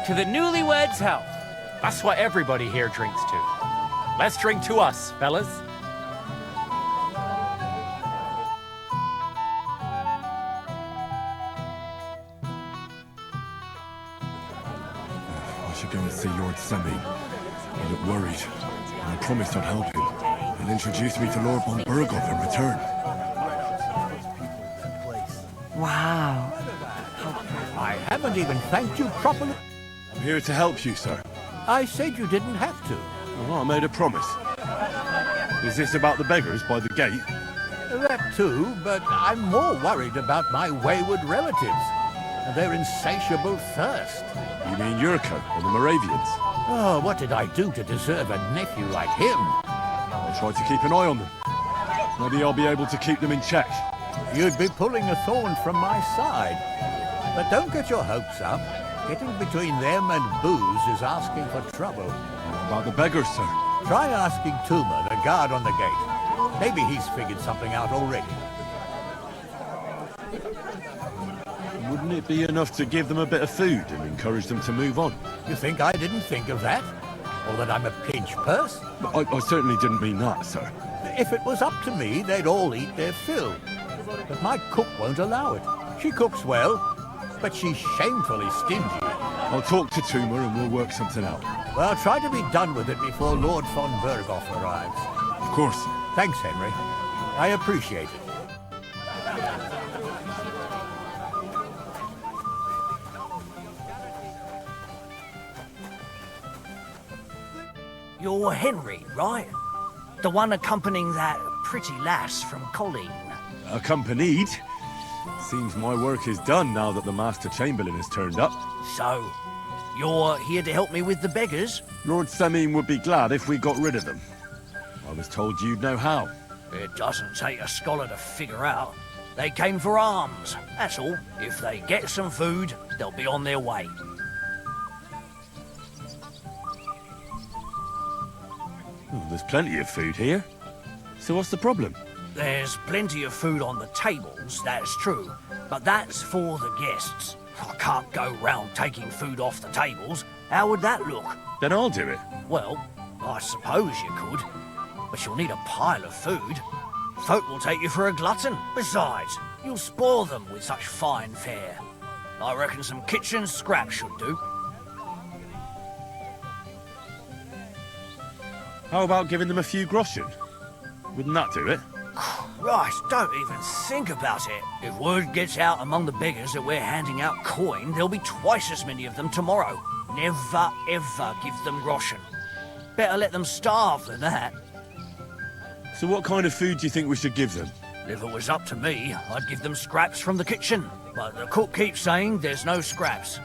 To the newlyweds' health. That's what everybody here drinks to. Let's drink to us, fellas. I should go and see Lord Semi. I look worried. I promised I'd help him. He'll introduce me to Lord von Berghoff in return. Wow. I haven't even thanked you properly. I'm here to help you, sir. I said you didn't have to. Oh, I made a promise. Is this about the beggars by the gate? That too, but I'm more worried about my wayward relatives and their insatiable thirst. You mean Yurko and the Moravians? Oh, what did I do to deserve a nephew like him? I'll try to keep an eye on them. Maybe I'll be able to keep them in check. You'd be pulling a thorn from my side. But don't get your hopes up. Getting between them and booze is asking for trouble. What about the beggars, sir? Try asking Tuma, the guard on the gate. Maybe he's figured something out already. Wouldn't it be enough to give them a bit of food and encourage them to move on? You think I didn't think of that? Or that I'm a pinch purse? I certainly didn't mean that, sir. If it was up to me, they'd all eat their fill. But my cook won't allow it. She cooks well, but she's shamefully stingy. I'll talk to Tuma and we'll work something out. Well, try to be done with it before Lord von Berghoff arrives. Of course. Thanks, Henry. I appreciate it. You're Henry, right? The one accompanying that pretty lass from Colleen. Accompanied? Seems my work is done now that the Master Chamberlain has turned up. So, you're here to help me with the beggars? Lord Semine would be glad if we got rid of them. I was told you'd know how. It doesn't take a scholar to figure out. They came for alms, that's all. If they get some food, they'll be on their way. Oh, there's plenty of food here. So what's the problem? There's plenty of food on the tables, that's true. But that's for the guests. I can't go round taking food off the tables. How would that look? Then I'll do it. Well, I suppose you could. But you'll need a pile of food. Folk will take you for a glutton. Besides, you'll spoil them with such fine fare. I reckon some kitchen scraps should do. How about giving them a few groschen? Wouldn't that do it? Right, don't even think about it. If word gets out among the beggars that we're handing out coin, there'll be twice as many of them tomorrow. Never, ever give them groschen. Better let them starve than that. So what kind of food do you think we should give them? If it was up to me, I'd give them scraps from the kitchen. But the cook keeps saying there's no scraps.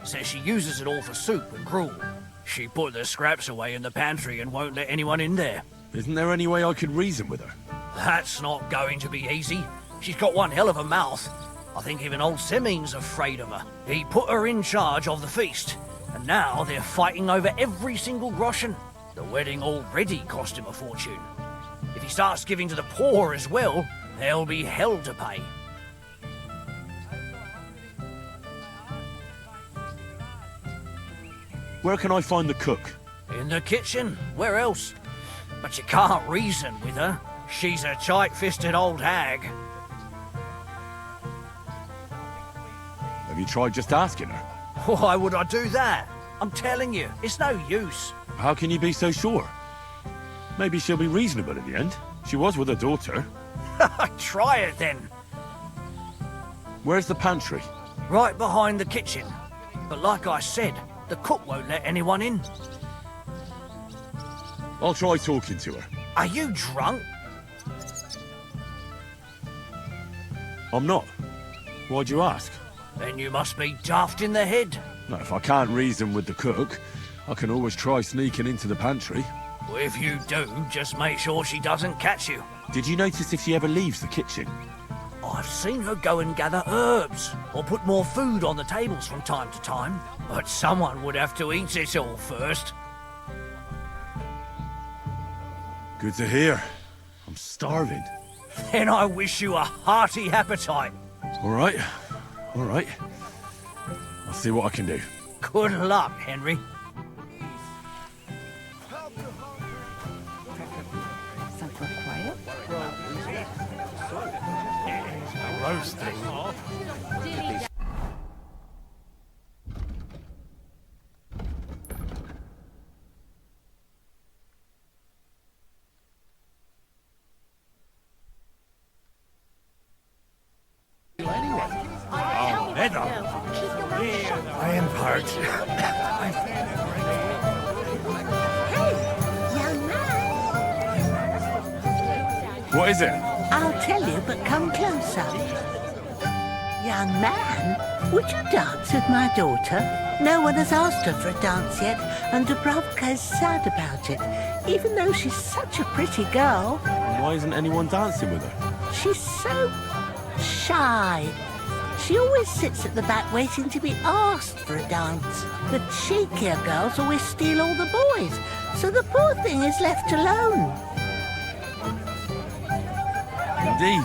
Says she uses it all for soup and gruel. She put the scraps away in the pantry and won't let anyone in there. Isn't there any way I could reason with her? That's not going to be easy. She's got one hell of a mouth. I think even old Semming's afraid of her. He put her in charge of the feast, and now they're fighting over every single groschen. The wedding already cost him a fortune. If he starts giving to the poor as well, there'll be hell to pay. Where can I find the cook? In the kitchen. Where else? But you can't reason with her. She's a tight-fisted old hag. Have you tried just asking her? Why would I do that? I'm telling you, it's no use. How can you be so sure? Maybe she'll be reasonable in the end. She was with her daughter. Try it then. Where's the pantry? Right behind the kitchen. But like I said, the cook won't let anyone in. I'll try talking to her. Are you drunk? I'm not. Why'd you ask? Then you must be daft in the head. No, if I can't reason with the cook, I can always try sneaking into the pantry. Well, if you do, just make sure she doesn't catch you. Did you notice if she ever leaves the kitchen? I've seen her go and gather herbs, or put more food on the tables from time to time. But someone would have to eat it all first. Good to hear. I'm starving. Then I wish you a hearty appetite. All right. All right. I'll see what I can do. Good luck, Henry. Roasting. Oh, Meadow. I am part. What is it? I'll tell you, but come closer. Young man, would you dance with my daughter? No one has asked her for a dance yet, and Dubravka is sad about it, even though she's such a pretty girl. Why isn't anyone dancing with her? She's so shy. She always sits at the back waiting to be asked for a dance. The cheekier girls always steal all the boys, so the poor thing is left alone. Indeed.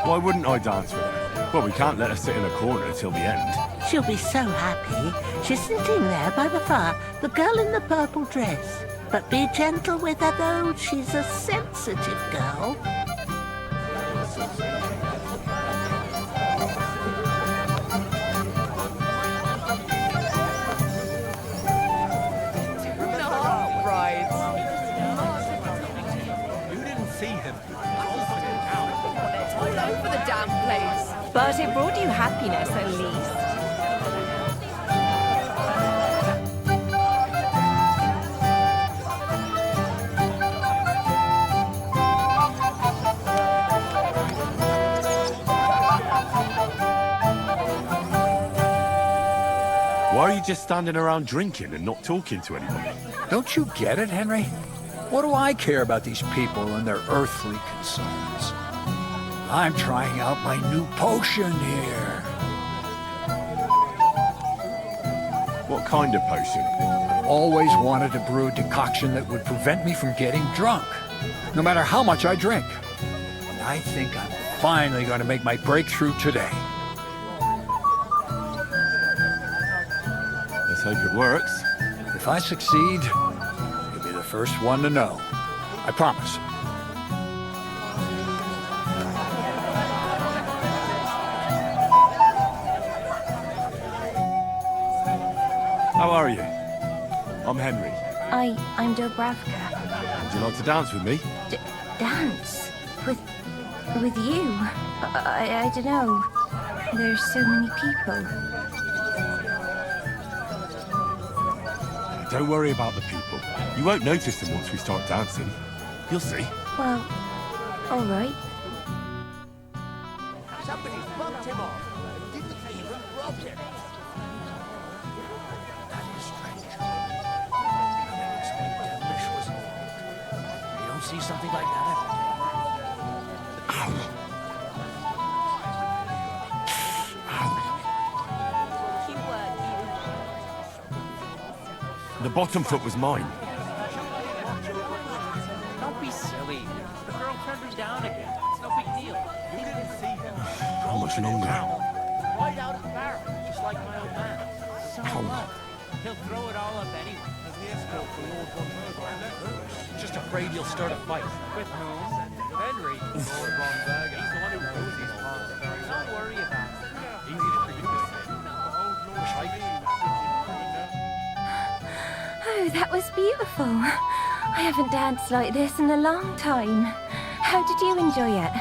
Why wouldn't I dance with her? Well, we can't let her sit in a corner till the end. She'll be so happy. She's sitting there by the fire, the girl in the purple dress. But be gentle with her, though. She's a sensitive girl. But it brought you happiness, at least. Why are you just standing around drinking and not talking to anybody? Don't you get it, Henry? What do I care about these people and their earthly concerns? I'm trying out my new potion here. What kind of potion? I've always wanted to brew a decoction that would prevent me from getting drunk, no matter how much I drink. And I think I'm finally going to make my breakthrough today. Let's hope it works. If I succeed, you'll be the first one to know. I promise. How are you? I'm Henry. I'm Dubravka. Would you like to dance with me? Dance? with you. I don't know. There's so many people. Don't worry about the people. You won't notice them once we start dancing. You'll see. Well, all right. Somebody bumped him off and didn't even rob him. That is strange. Maybe something devilish was involved. You don't see something like that every day. The bottom foot was mine. Don't be silly. The girl turned him down again. It's no big deal. You didn't see him. How much longer? Right out of the barrel, just like my old man. So what? He'll throw it all up anyway. Just afraid you'll start a fight. With whom? Henry. He's the one who knows these parts. Don't worry about it. Easy for you to say. Wish I could. Oh, that was beautiful. I haven't danced like this in a long time. How did you enjoy it?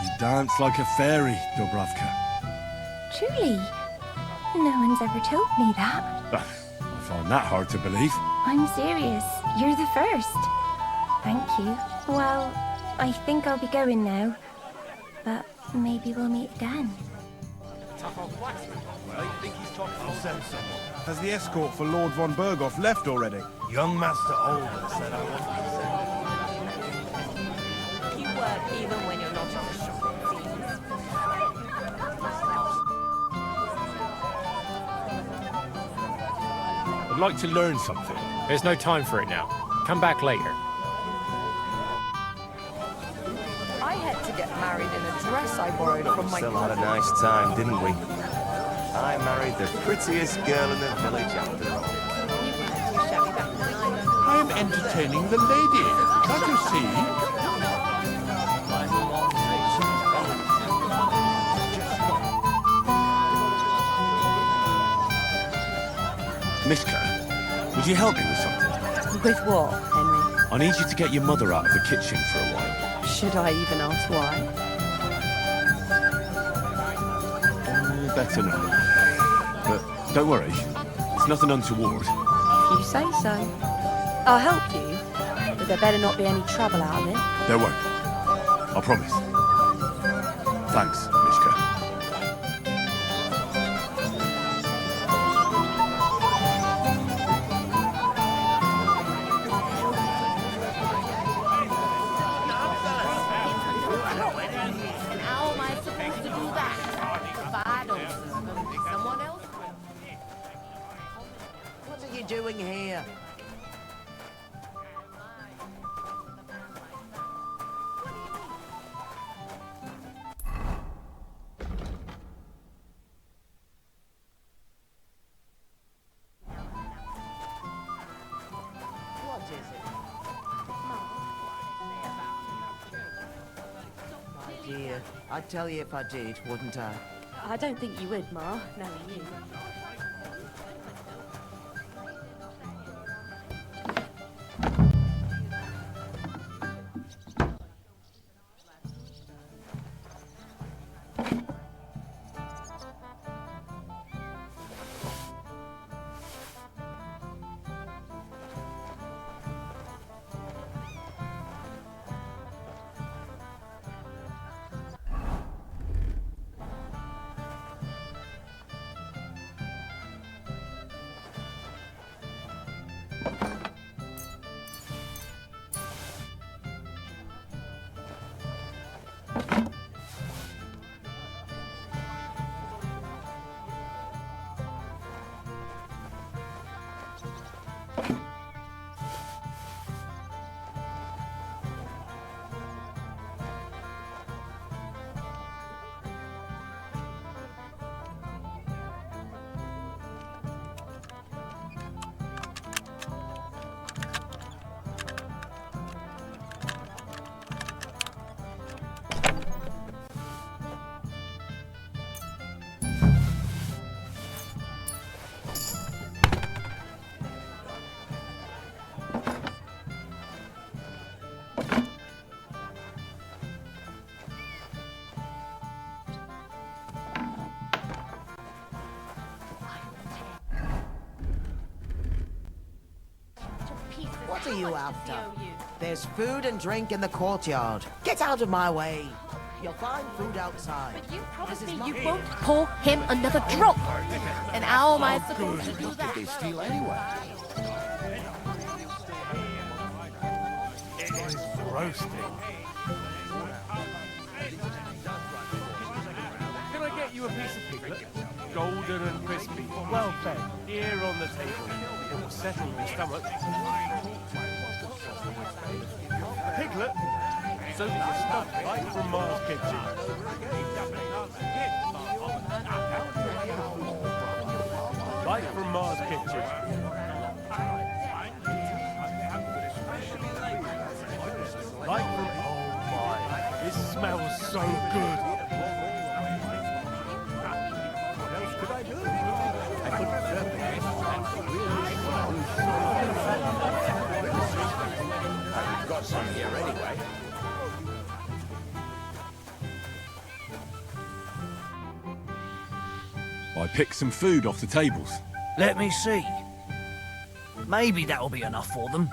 You dance like a fairy, Dubravka. Truly? No one's ever told me that. I find that hard to believe. I'm serious. You're the first. Thank you. Well, I think I'll be going now. But maybe we'll meet again. Has the escort for Lord von Berghoff left already? Young Master Older said I wanted to You work even when you're not on the shop, it seems. I'd like to learn something. There's no time for it now. Come back later. I had to get married in a dress I borrowed from my Still had a nice time, didn't we? I married the prettiest girl in the village after all. I am entertaining the lady. Can't you see? Mishka, would you help me with something? With what, Henry? I need you to get your mother out of the kitchen for a while. Should I even ask why? Better not. But don't worry, it's nothing untoward. If you say so. I'll help you, but there better not be any trouble out of it. There won't. I promise. Thanks, Mishka. How am I supposed to do that? If I don't serve him, someone else will. What are you doing here? What is it? My dear, I'd tell you if I did, wouldn't I? I don't think you would, Ma, knowing you. What are you after? There's food and drink in the courtyard. Get out of my way. You'll find food outside. But you promised me you won't pour him another drop. And how am I supposed to do that? They steal anyway. It is roasting. Can I get you a piece of piglet? Golden and crispy, well fed, here on the table. It will settle your stomach. Piglet? So that you're stuffed right from Mars Kitchen. Right from Mars Kitchen. Right from... Oh my, this smells so good. What else could I do? I couldn't serve it. We've got some here anyway. I picked some food off the tables. Let me see. Maybe that'll be enough for them.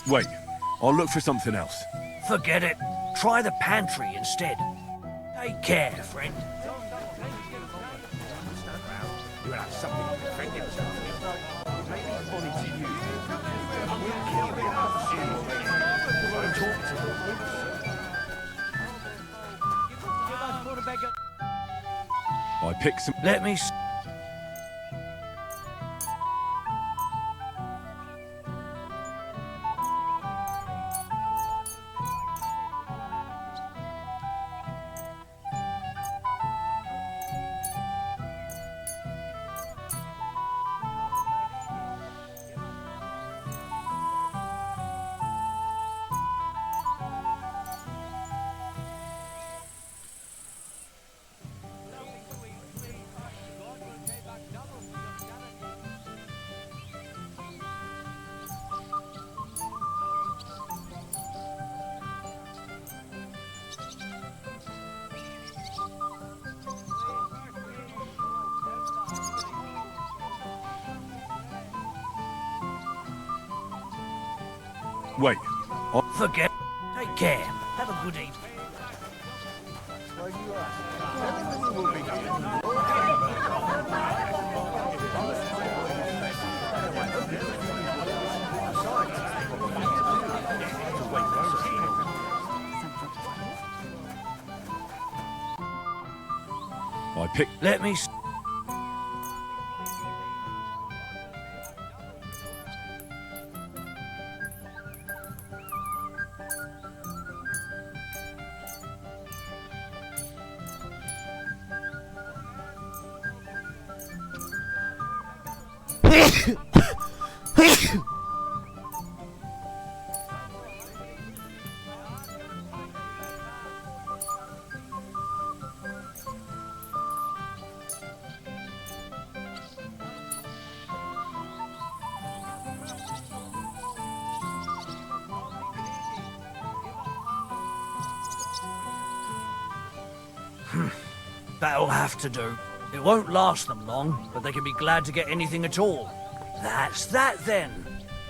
Wait, I'll look for something else. Forget it. Try the pantry instead. Take care, friend. You'll have something to defend yourself. I picked some... Let me... Wait, Forget. Take care. Have a good evening. I picked... Let me... That'll have to do. It won't last them long, but they can be glad to get anything at all. That's that then.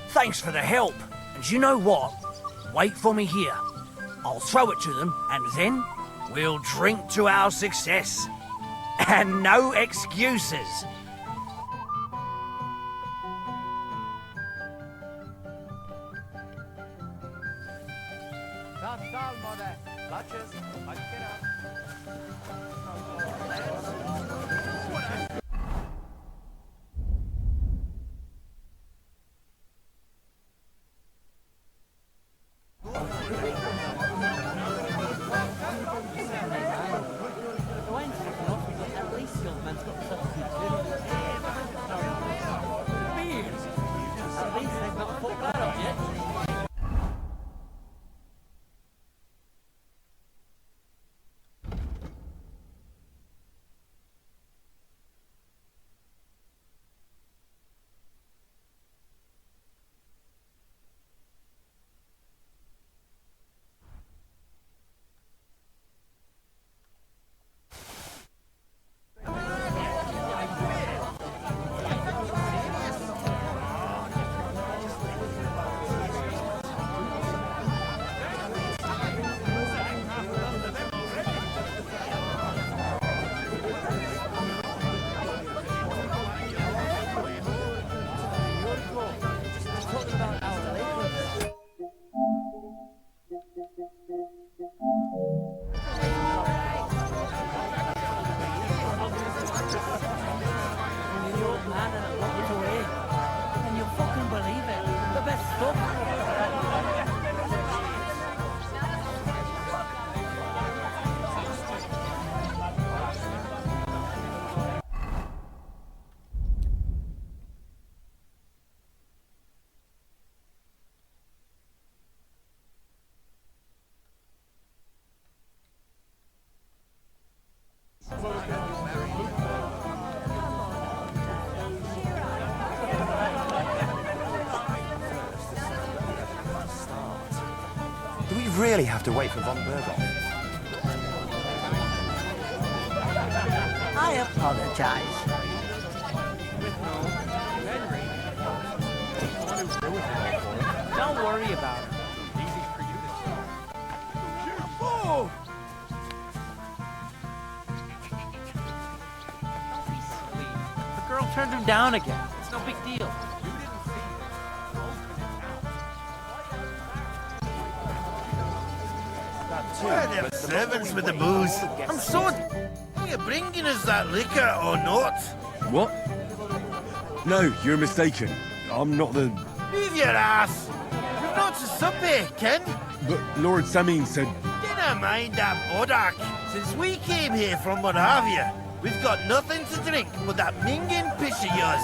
Thanks for the help. And you know what? Wait for me here. I'll throw it to them, and then we'll drink to our success. And no excuses. Do we really have to wait for von Berghoff? I apologize. Don't worry about it. Oh! The girl turned him down again. It's no big deal. Where are the servants with the booze? I'm so... Are you bringing us that liquor or not? What? No, you're mistaken. I'm not the... Leave your ass! You've not to sup here, Ken. But Lord Samin said... Dinna mind that bodach. Since we came here from Moravia, we've got nothing to drink but that minging piss of yours.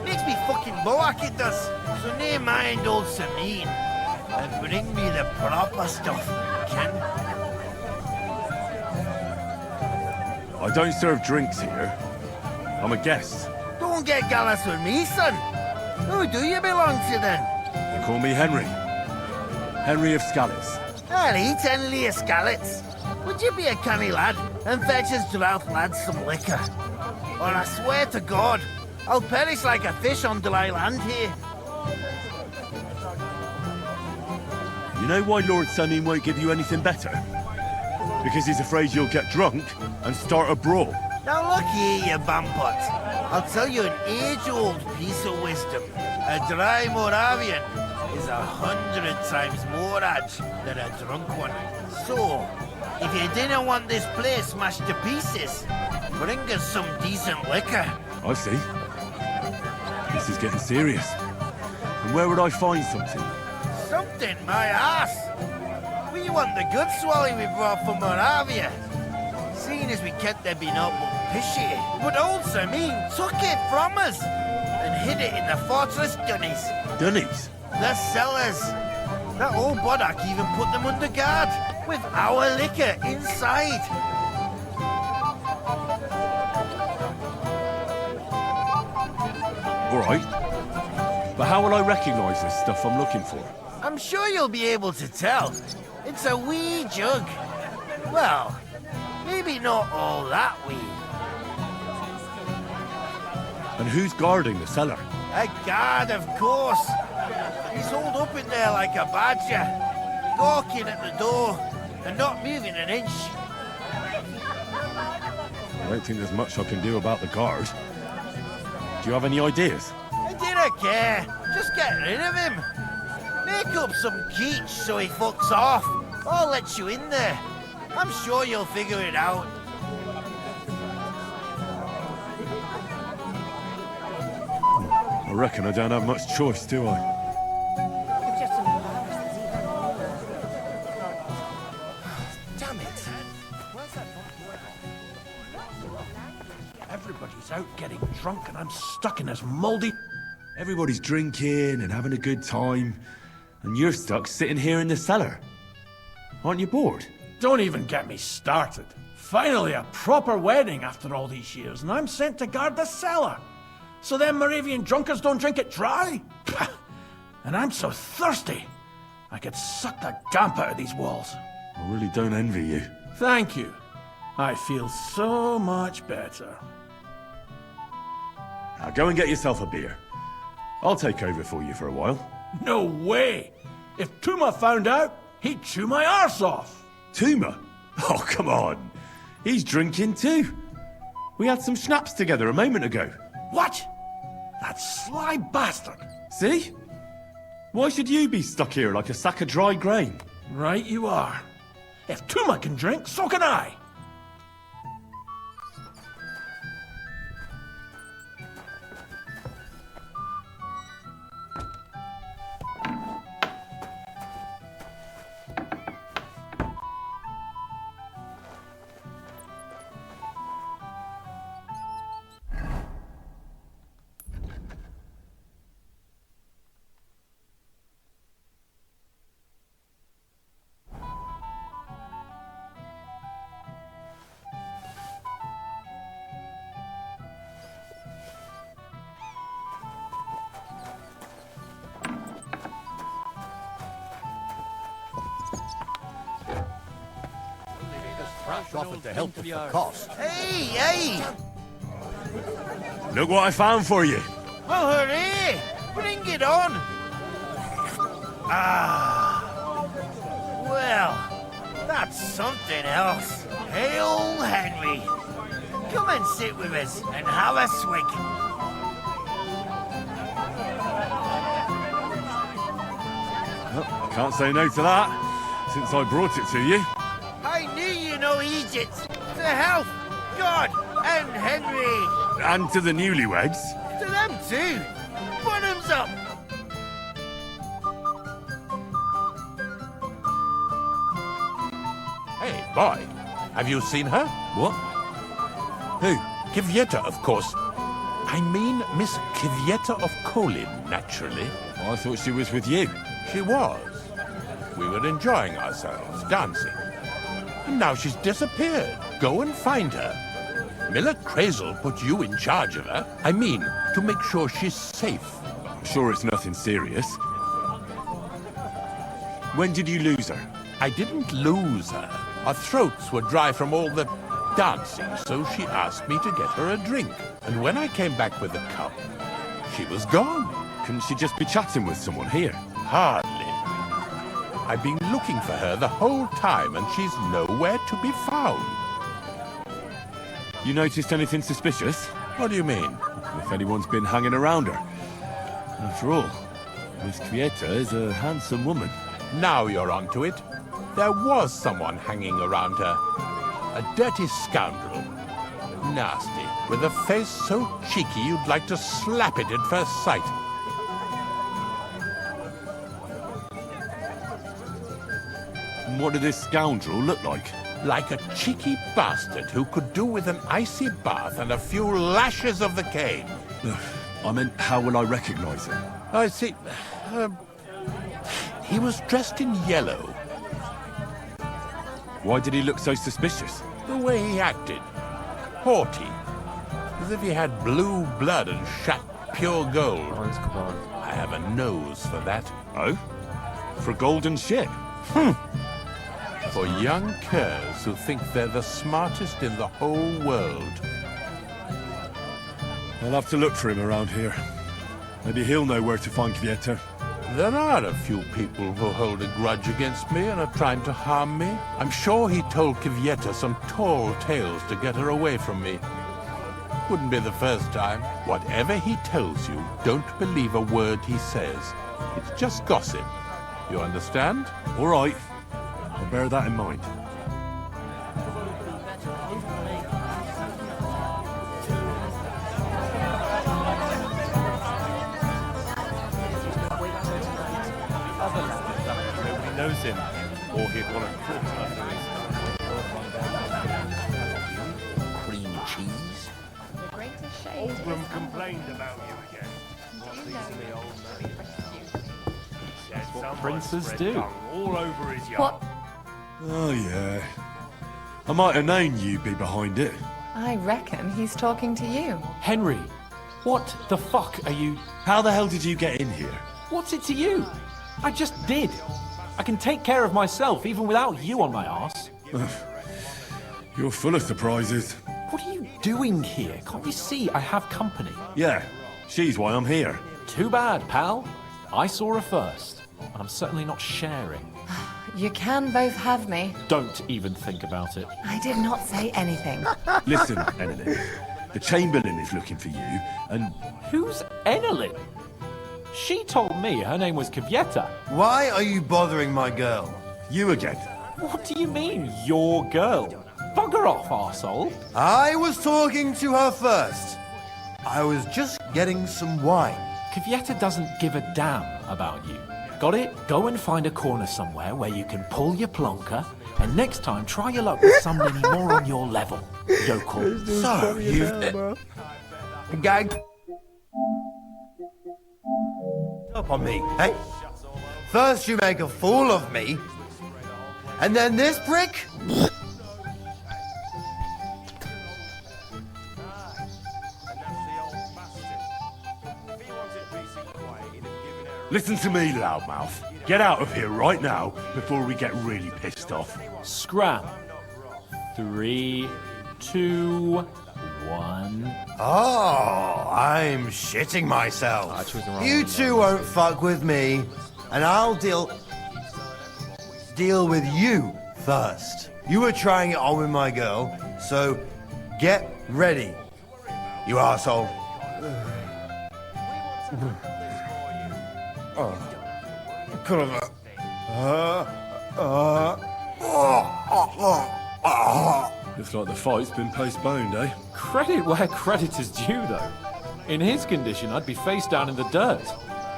Makes me fucking boak, it does. So nae mind old Samin. And bring me the proper stuff, Ken. I don't serve drinks here. I'm a guest. Don't get gallus with me, son. Who do you belong to, then? They call me Henry. Henry of Scallis. I'll eat Henry of Scallis. Would you be a canny lad and fetch us drought lads some liquor? Or I swear to God, I'll perish like a fish on dry land here. You know why Lord Sanin won't give you anything better? Because he's afraid you'll get drunk and start a brawl. Now look here, you bumpot. I'll tell you an age-old piece of wisdom. A dry Moravian is 100 times more edge than a drunk one. So, if you didn't want this place smashed to pieces, bring us some decent liquor. I see. This is getting serious. And where would I find something? Something, my ass! We want the good swally we brought from Moravia. Seeing as we kept there being up fishy, but old Samin took it from us and hid it in the fortress dunnies. Dunnies? The cellars. That old Boddock even put them under guard, with our liquor inside. All right. But how will I recognize this stuff I'm looking for? I'm sure you'll be able to tell. It's a wee jug. Well, maybe not all that wee. And who's guarding the cellar? A guard, of course. He's holed up in there like a badger, gawking at the door and not moving an inch. I don't think there's much I can do about the guard. Do you have any ideas? I didn't care. Just get rid of him. Make up some keech so he fucks off. I'll let you in there. I'm sure you'll figure it out. I reckon I don't have much choice, do I? Damn it! Everybody's out getting drunk and I'm stuck in this moldy... Everybody's drinking and having a good time, and you're stuck sitting here in the cellar. Aren't you bored? Don't even get me started. Finally a proper wedding after all these years, and I'm sent to guard the cellar. So them Moravian drunkards don't drink it dry? And I'm so thirsty, I could suck the damp out of these walls. I really don't envy you. Thank you. I feel so much better. Now go and get yourself a beer. I'll take over for you for a while. No way! If Tuma found out, he'd chew my arse off. Tuma? Oh, come on. He's drinking too. We had some schnapps together a moment ago. What? That sly bastard! See? Why should you be stuck here like a sack of dry grain? Right you are. If Tuma can drink, so can I. Offered to help with the cost. Hey! Look what I found for you. Well, hooray! Bring it on! Ah! Well, that's something else. Hail Henry! Come and sit with us and have a swig. Well, I can't say no to that, since I brought it to you. I knew you know Egypt. To health, God, and Henry. And to the newlyweds. To them too. Bottoms up. Hey, boy. Have you seen her? What? Who? Kivieta, of course. I mean Miss Kivieta of Kolin, naturally. I thought she was with you. She was. We were enjoying ourselves, dancing. And now she's disappeared. Go and find her. Miller Crazel put you in charge of her. I mean, to make sure she's safe. I'm sure it's nothing serious. When did you lose her? I didn't lose her. Our throats were dry from all the dancing, so she asked me to get her a drink. And when I came back with a cup, she was gone. Couldn't she just be chatting with someone here? Hardly. I've been looking for her the whole time, and she's nowhere to be found. You noticed anything suspicious? What do you mean? If anyone's been hanging around her. After all, Miss Kvieta is a handsome woman. Now you're onto it. There was someone hanging around her. A dirty scoundrel. Nasty, with a face so cheeky you'd like to slap it at first sight. What did this scoundrel look like? Like a cheeky bastard who could do with an icy bath and a few lashes of the cane. I meant, how will I recognize him? I see. He was dressed in yellow. Why did he look so suspicious? The way he acted. Haughty. As if he had blue blood and shat pure gold. I have a nose for that. Oh? For a golden ship? For young curs who think they're the smartest in the whole world. I'll have to look for him around here. Maybe he'll know where to find Kvieta. There are a few people who hold a grudge against me and are trying to harm me. I'm sure he told Kvieta some tall tales to get her away from me. Wouldn't be the first time. Whatever he tells you, don't believe a word he says. It's just gossip. You understand? All right. I'll bear that in mind. Nobody knows him, or he'd want to put under his cream cheese. The greatest shade Oldham complained about you again. That's what princes do. All over his yard. What? Oh, yeah. I might have known you'd be behind it. I reckon he's talking to you. Henry, what the fuck are you... How the hell did you get in here? What's it to you? I just did. I can take care of myself even without you on my arse. You're full of surprises. What are you doing here? Can't you see I have company? Yeah, she's why I'm here. Too bad, pal. I saw her first, and I'm certainly not sharing. You can both have me. Don't even think about it. I did not say anything. Listen, Enelin. The Chamberlain is looking for you, and... Who's Enelin? She told me her name was Kvieta. Why are you bothering my girl? You again. What do you mean, your girl? Bugger off, arsehole. I was talking to her first. I was just getting some wine. Kvieta doesn't give a damn about you. Got it? Go and find a corner somewhere where you can pull your plonker, and next time try your luck with somebody more on your level, yokel. So, you've... Gag... up on me, hey? First you make a fool of me, and then this prick? Listen to me, loudmouth. Get out of here right now before we get really pissed off. Scram. 3, 2, 1. Oh, I'm shitting myself. You two won't fuck with me, and I'll deal with you first. You were trying it on with my girl, so get ready, you asshole. Looks like the fight's been postponed, eh? Credit where credit is due, though. In his condition, I'd be face down in the dirt,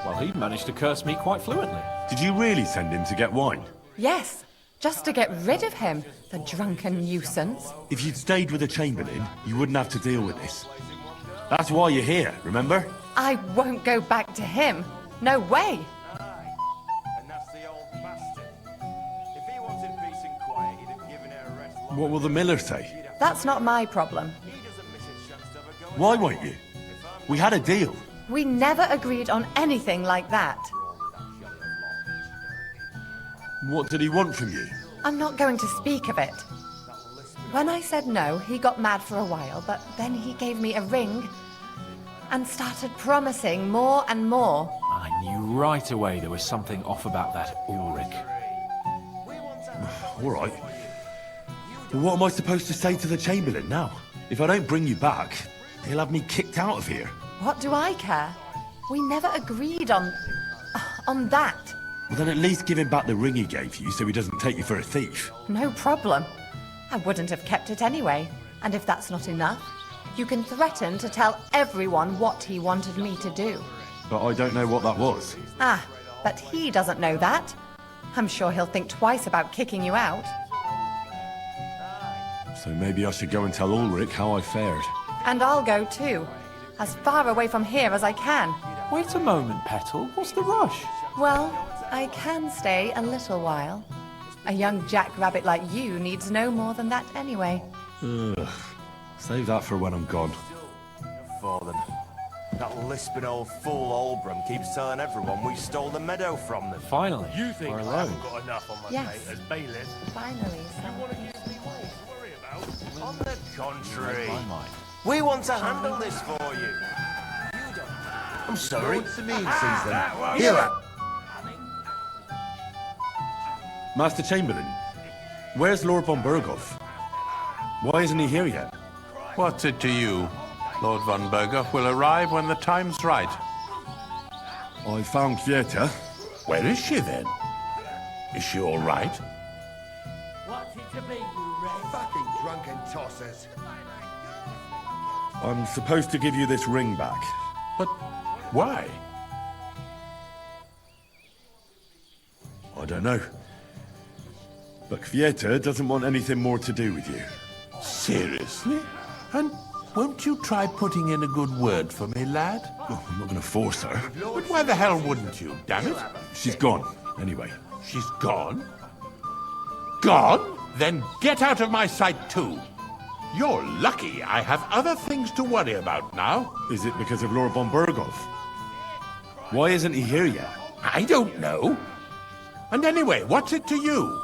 while he'd managed to curse me quite fluently. Did you really send him to get wine? Yes, just to get rid of him, the drunken nuisance. If you'd stayed with the Chamberlain, you wouldn't have to deal with this. That's why you're here, remember? I won't go back to him. No way. What will the miller say? That's not my problem. Why won't you? We had a deal. We never agreed on anything like that. What did he want from you? I'm not going to speak of it. When I said no, he got mad for a while, but then he gave me a ring and started promising more and more. I knew right away there was something off about that Ulrich. All right. Well, what am I supposed to say to the Chamberlain now? If I don't bring you back, he'll have me kicked out of here. What do I care? We never agreed on that. Well, then at least give him back the ring he gave you so he doesn't take you for a thief. No problem. I wouldn't have kept it anyway. And if that's not enough, you can threaten to tell everyone what he wanted me to do. But I don't know what that was. Ah, but he doesn't know that. I'm sure he'll think twice about kicking you out. So maybe I should go and tell Ulrich how I fared. And I'll go too. As far away from here as I can. Wait a moment, Petal. What's the rush? Well, I can stay a little while. A young jackrabbit like you needs no more than that anyway. Ugh. Save that for when I'm gone. For them. That lisping old fool Olbram keeps telling everyone we stole the meadow from them. Finally, You think we're I alone. haven't got enough on my Yes. plate as bailiff? Finally, You want to give me more to worry about? On the contrary, we want to handle this for you. I'm sorry. What's the mean, Susan? Here. Master Chamberlain, where's Lord von Berghoff? Why isn't he here yet? What's it to you? Lord von Berghoff will arrive when the time's right. I found Kvieta. Where is she then? Is she all right? What's it to be, you red? Fucking drunken tossers. I'm supposed to give you this ring back. But why? I don't know. But Kvieta doesn't want anything more to do with you. Seriously? And won't you try putting in a good word for me, lad? Oh, I'm not going to force her. But why the hell wouldn't you, damn it? She's gone, anyway. She's gone? Gone? Then get out of my sight too. You're lucky I have other things to worry about now. Is it because of Lord von Berghoff? Why isn't he here yet? I don't know. And anyway, what's it to you?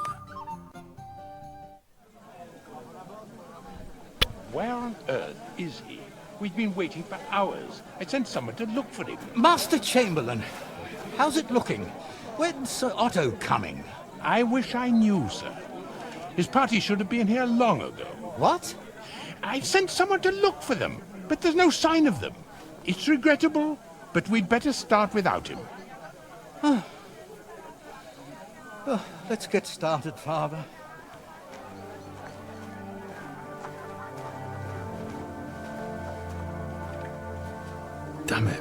Where on earth is he? We've been waiting for hours. I sent someone to look for him. Master Chamberlain, how's it looking? When's Sir Otto coming? I wish I knew, sir. His party should have been here long ago. What? I sent someone to look for them, but there's no sign of them. It's regrettable, but we'd better start without him. Let's get started, Father. Damn it.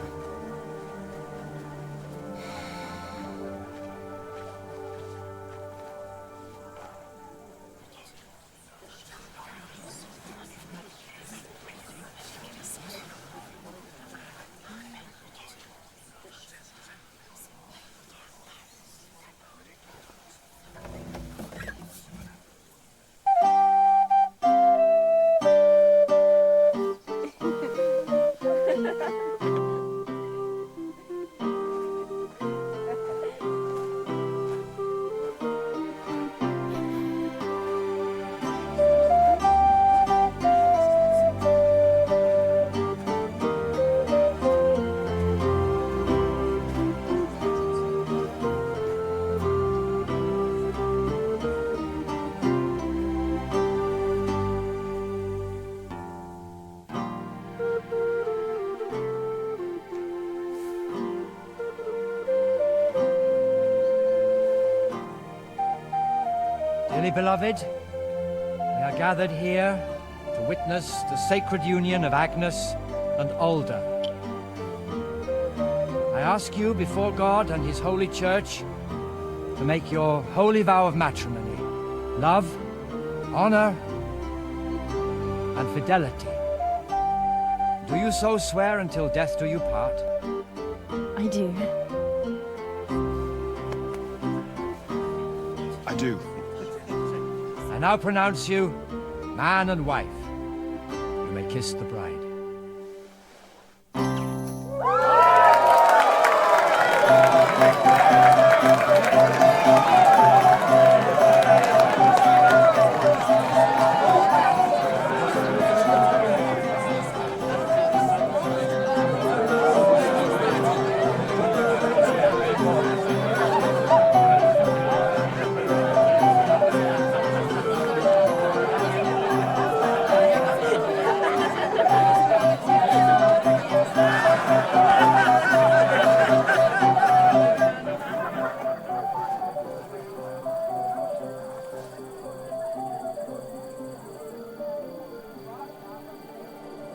Dearly beloved, we are gathered here to witness the sacred union of Agnes and Alda. I ask you before God and His holy church to make your holy vow of matrimony, love, honor, and fidelity. Do you so swear until death do you part? I do. I do. I now pronounce you man and wife. You may kiss the bride.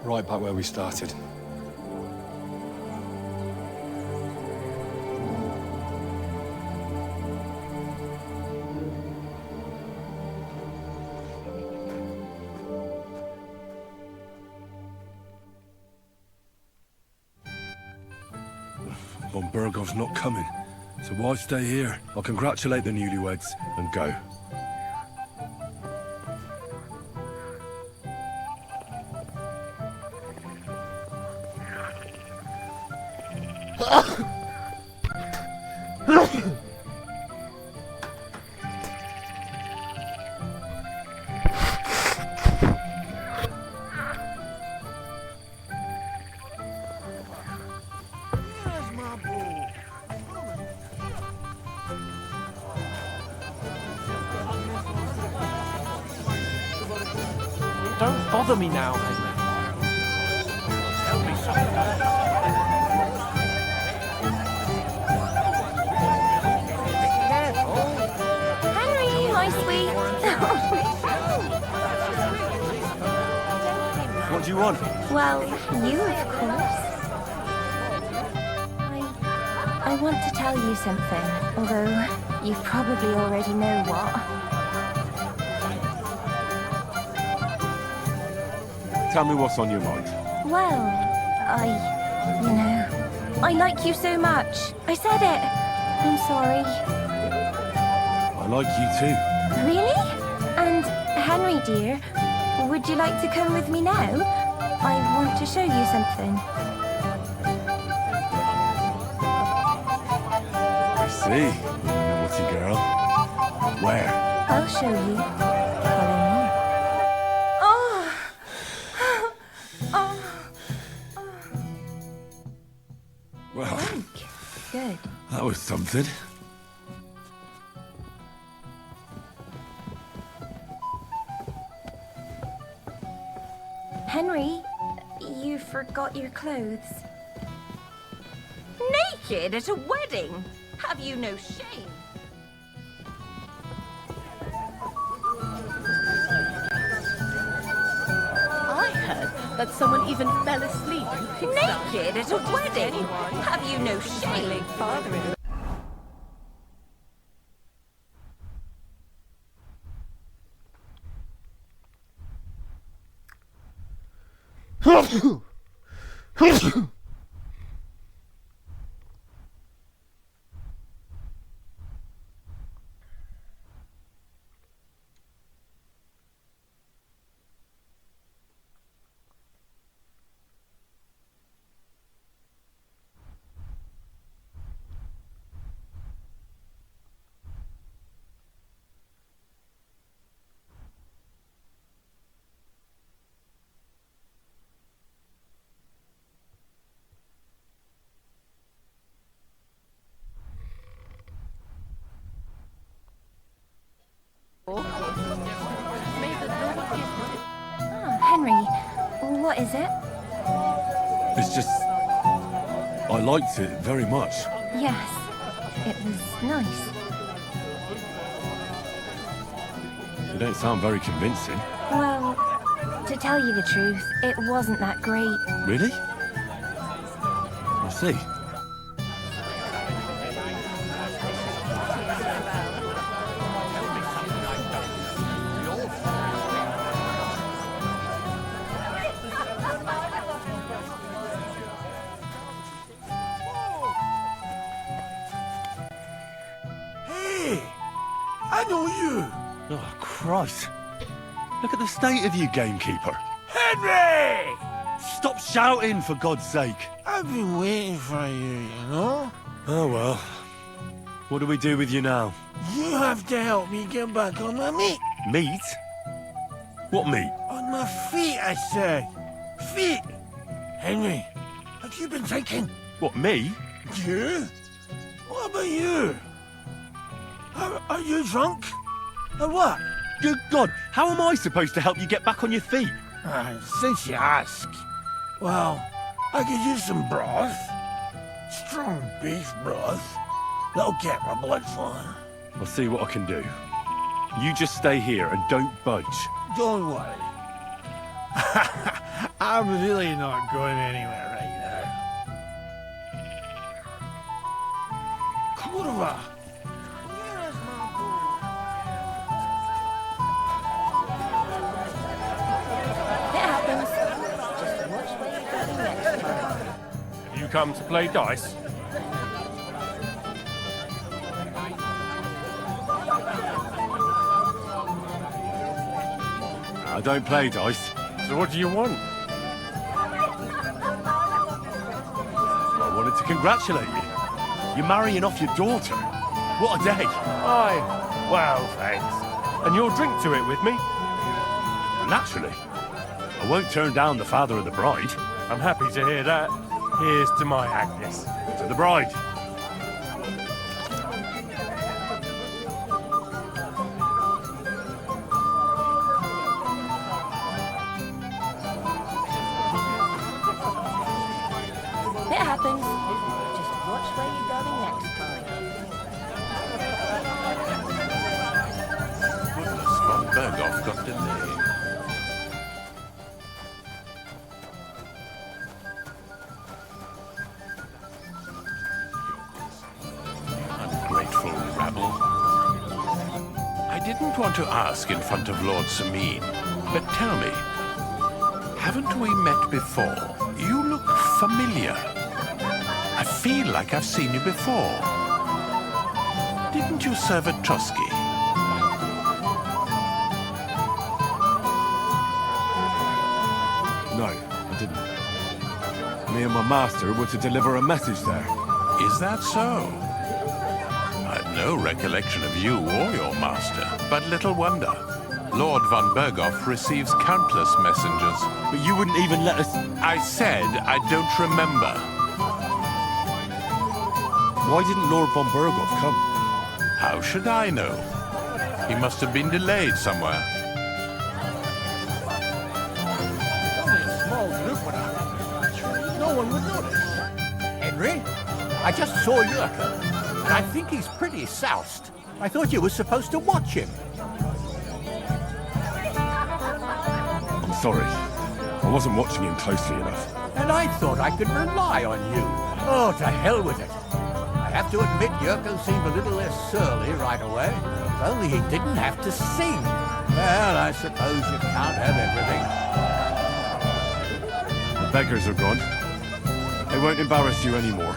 Right back where we started. Von Bergov's not coming, so why stay here? I'll congratulate the newlyweds and go. Don't bother me now, Henry. Henry, my sweet. What do you want? Well, you, of course. I want to tell you something, although you probably already know what. Tell me what's on your mind. Well, I like you so much. I said it. I'm sorry. I like you too. Really? And Henry, dear, would you like to come with me now? I want to show you something. I see. Naughty girl. Where? I'll show you. Follow me. Well, Good. that was something. Henry, you forgot your clothes. Naked at a wedding? Have you no shame? I heard that someone even fell asleep and picked up. Naked at a wedding? Have you no shame? Father-in-law. Henry, what is it? It's just... I liked it very much. Yes, it was nice. You don't sound very convincing. Well, to tell you the truth, it wasn't that great. Really? I see. Hey! I know you! Oh, Christ. Look at the state of you, gamekeeper. Henry! Stop shouting, for God's sake. I've been waiting for you, you know? Oh, well. What do we do with you now? You have to help me get back on my meat. Meat? What meat? On my feet, I say. Feet! Henry, have you been thinking? What, me? You? What about you? Are you drunk? Or what? Good God, how am I supposed to help you get back on your feet? Since you ask. Well, I could use some broth. Strong beef broth. That'll get my blood flowing. I'll see what I can do. You just stay here and don't budge. Don't worry. I'm really not going anywhere right now. Kurwa! It happens. Just watch where you're going next time. Have you come to play dice? I don't play dice. So what do you want? I wanted to congratulate you. You're marrying off your daughter. What a day. Aye. Well, thanks. And you'll drink to it with me? Naturally. I won't turn down the father of the bride. I'm happy to hear that. Here's to my Agnes. To the bride. It happens. Just watch where you're going next time. Goodness, von Berghoff got delayed. Ungrateful rabble. I didn't want to ask in front of Lord Sameen, but tell me, haven't we met before? You look familiar. I feel like I've seen you before. Didn't you serve at Trotsky? No, I didn't. Me and my master were to deliver a message there. Is that so? I've no recollection of you or your master, but little wonder. Lord von Berghoff receives countless messengers. But you wouldn't even let us... I said I don't remember. Why didn't Lord von Berghoff come? How should I know? He must have been delayed somewhere. Only a small group, no one would notice. Henry, I just saw Yurka, and I think he's pretty soused. I thought you were supposed to watch him. I'm sorry. I wasn't watching him closely enough. And I thought I could rely on you. Oh, to hell with it. I have to admit, Yurko seemed a little less surly right away. If only he didn't have to sing. Well, I suppose you can't have everything. The beggars are gone. They won't embarrass you anymore.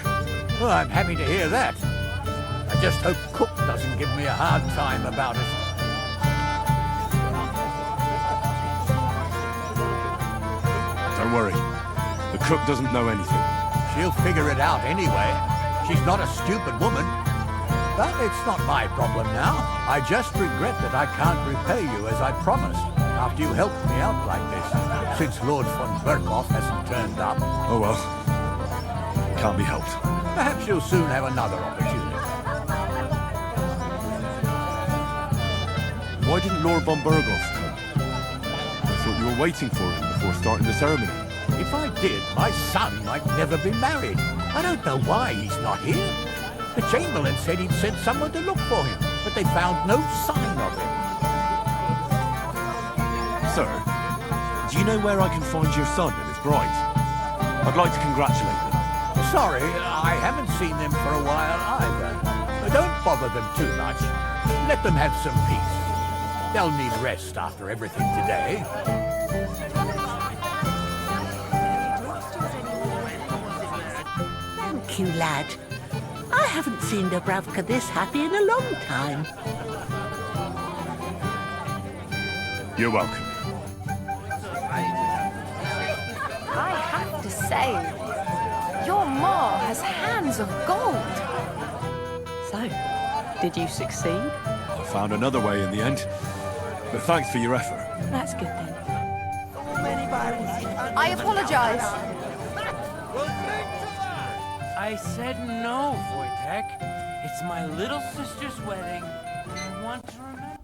Well, I'm happy to hear that. I just hope Cook doesn't give me a hard time about it. Don't worry. The cook doesn't know anything. She'll figure it out anyway. She's not a stupid woman. But it's not my problem now. I just regret that I can't repay you as I promised after you helped me out like this, since Lord von Berghoff hasn't turned up. Oh well. Can't be helped. Perhaps you'll soon have another opportunity. Why didn't Lord von Berghoff come? I thought you were waiting for him before starting the ceremony. If I did, my son might never be married. I don't know why he's not here. The Chamberlain said he'd sent someone to look for him, but they found no sign of him. Sir, do you know where I can find your son and his bride? I'd like to congratulate them. Sorry, I haven't seen them for a while either. Don't bother them too much. Let them have some peace. They'll need rest after everything today. Thank you, lad. I haven't seen Dubravka this happy in a long time. You're welcome. I have to say, your ma has hands of gold. So, did you succeed? I found another way in the end. But thanks for your effort. That's good then. I apologize. I said no, Wojtek. It's my little sister's wedding. I want to remember.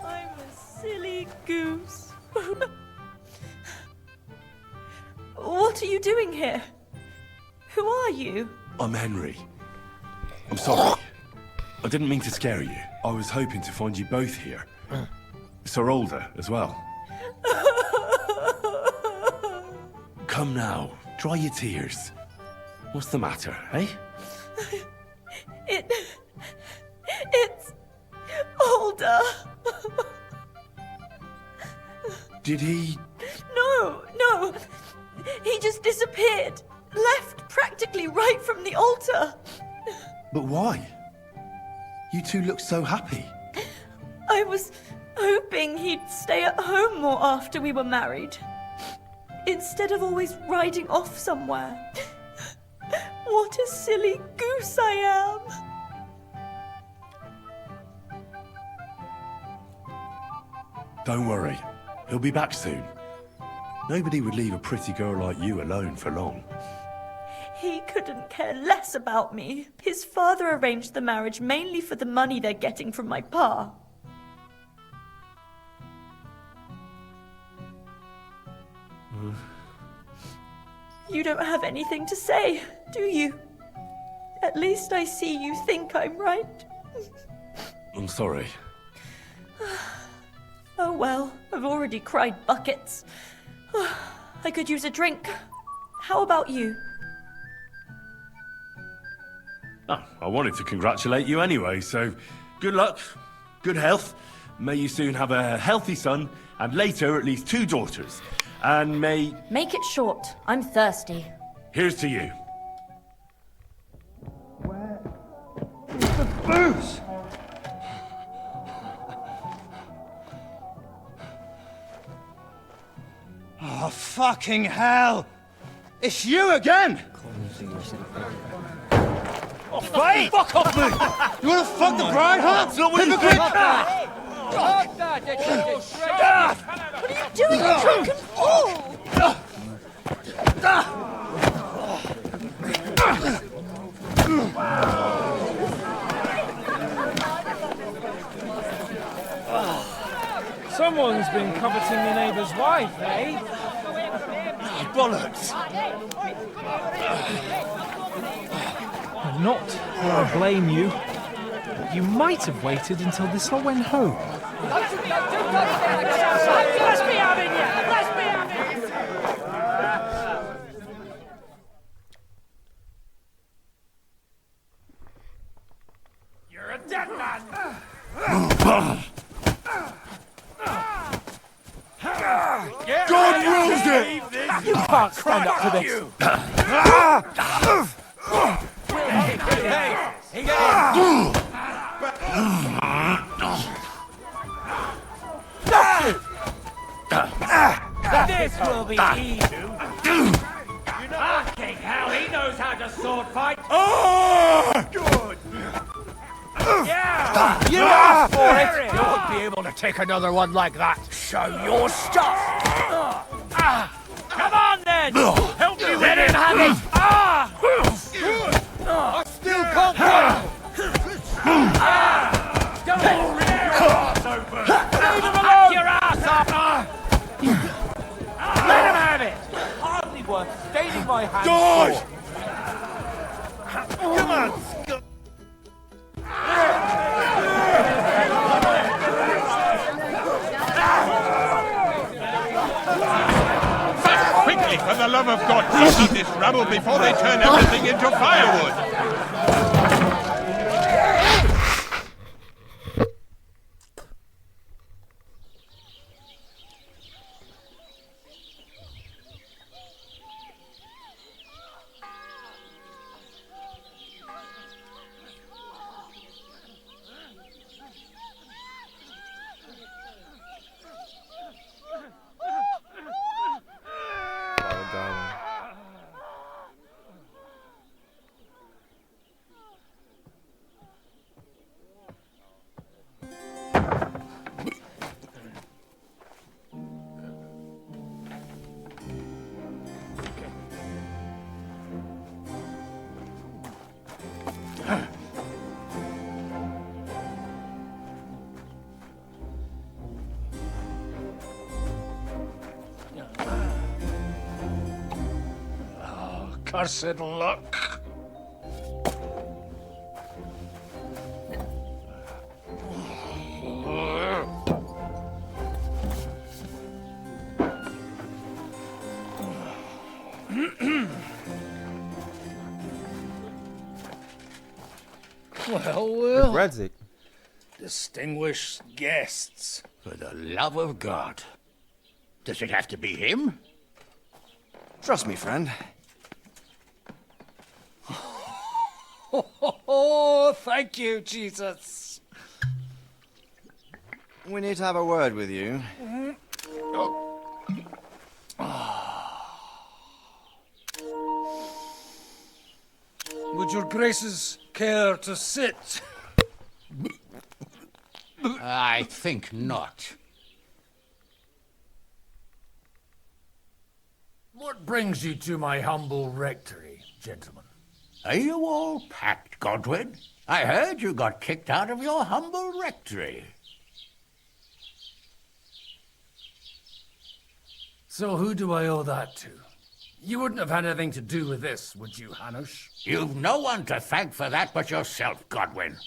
I'm a silly goose. What are you doing here? Who are you? I'm Henry. I'm sorry. I didn't mean to scare you. I was hoping to find you both here. Sir Alder as well. Come now, dry your tears. What's the matter, eh? It's Alder. Did he... No. He just disappeared. Left practically right from the altar. But why? You two look so happy. I was hoping he'd stay at home more after we were married. Instead of always riding off somewhere. What a silly goose I am. Don't worry. He'll be back soon. Nobody would leave a pretty girl like you alone for long. He couldn't care less about me. His father arranged the marriage mainly for the money they're getting from my pa. You don't have anything to say, do you? At least I see you think I'm right. I'm sorry. Oh well, I've already cried buckets. I could use a drink. How about you? Oh, I wanted to congratulate you anyway, so good luck, good health. May you soon have a healthy son, and later at least 2 daughters. And may... Make it short. I'm thirsty. Here's to you. Booze! Oh, fucking hell! It's you again! Oh, fight! Fuck off me! You wanna fuck the bride, huh? Hypocrite! What are you doing, you drunken fool? Someone's been coveting your neighbour's wife, eh? Bollocks! Not that I blame you. But you might have waited until this all went home. Let's be having you! Let's be having you! You're a dead man! God rules it! You can't stand up to this. This will be easy. Fucking hell, he knows how to sword fight. Good. Yeah! You asked for it! You won't be able to take another one like that. Show your stuff! Come on then! Help me with Let it! him have it! I still can't fight! Don't rip your ass open! Leave him alone! Your ass up! Let him have it! Hardly worth staining my hands Dodge! for. Come on, Scott! Quickly, for the love of God, empty this rubble before they turn everything into firewood! Cursed luck. Well. Regrets it. Distinguished guests. For the love of God. Does it have to be him? Trust me, friend. Oh, thank you, Jesus. We need to have a word with you. Would your graces care to sit? I think not. What brings you to my humble rectory, gentlemen? Are you all packed, Godwin? I heard you got kicked out of your humble rectory. So who do I owe that to? You wouldn't have had anything to do with this, would you, Hanush? You've no one to thank for that but yourself, Godwin.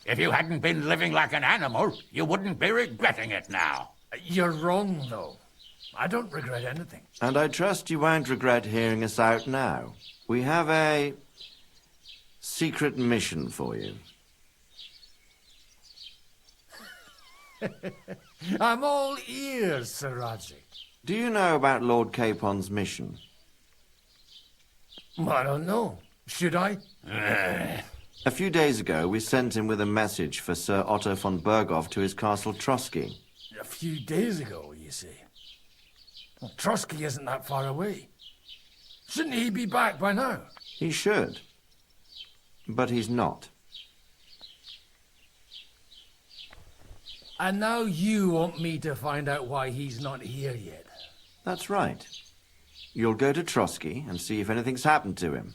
If you hadn't been living like an animal, you wouldn't be regretting it now. You're wrong, though. I don't regret anything. And I trust you won't regret hearing us out now. We have a secret mission for you. I'm all ears, Sir Radzic. Do you know about Lord Capon's mission? I don't know. Should I? A few days ago, we sent him with a message for Sir Otto von Berghoff to his castle Trotsky. A few days ago, you say? Well, Trotsky isn't that far away. Shouldn't he be back by now? He should. But he's not. And now you want me to find out why he's not here yet? That's right. You'll go to Trotsky and see if anything's happened to him.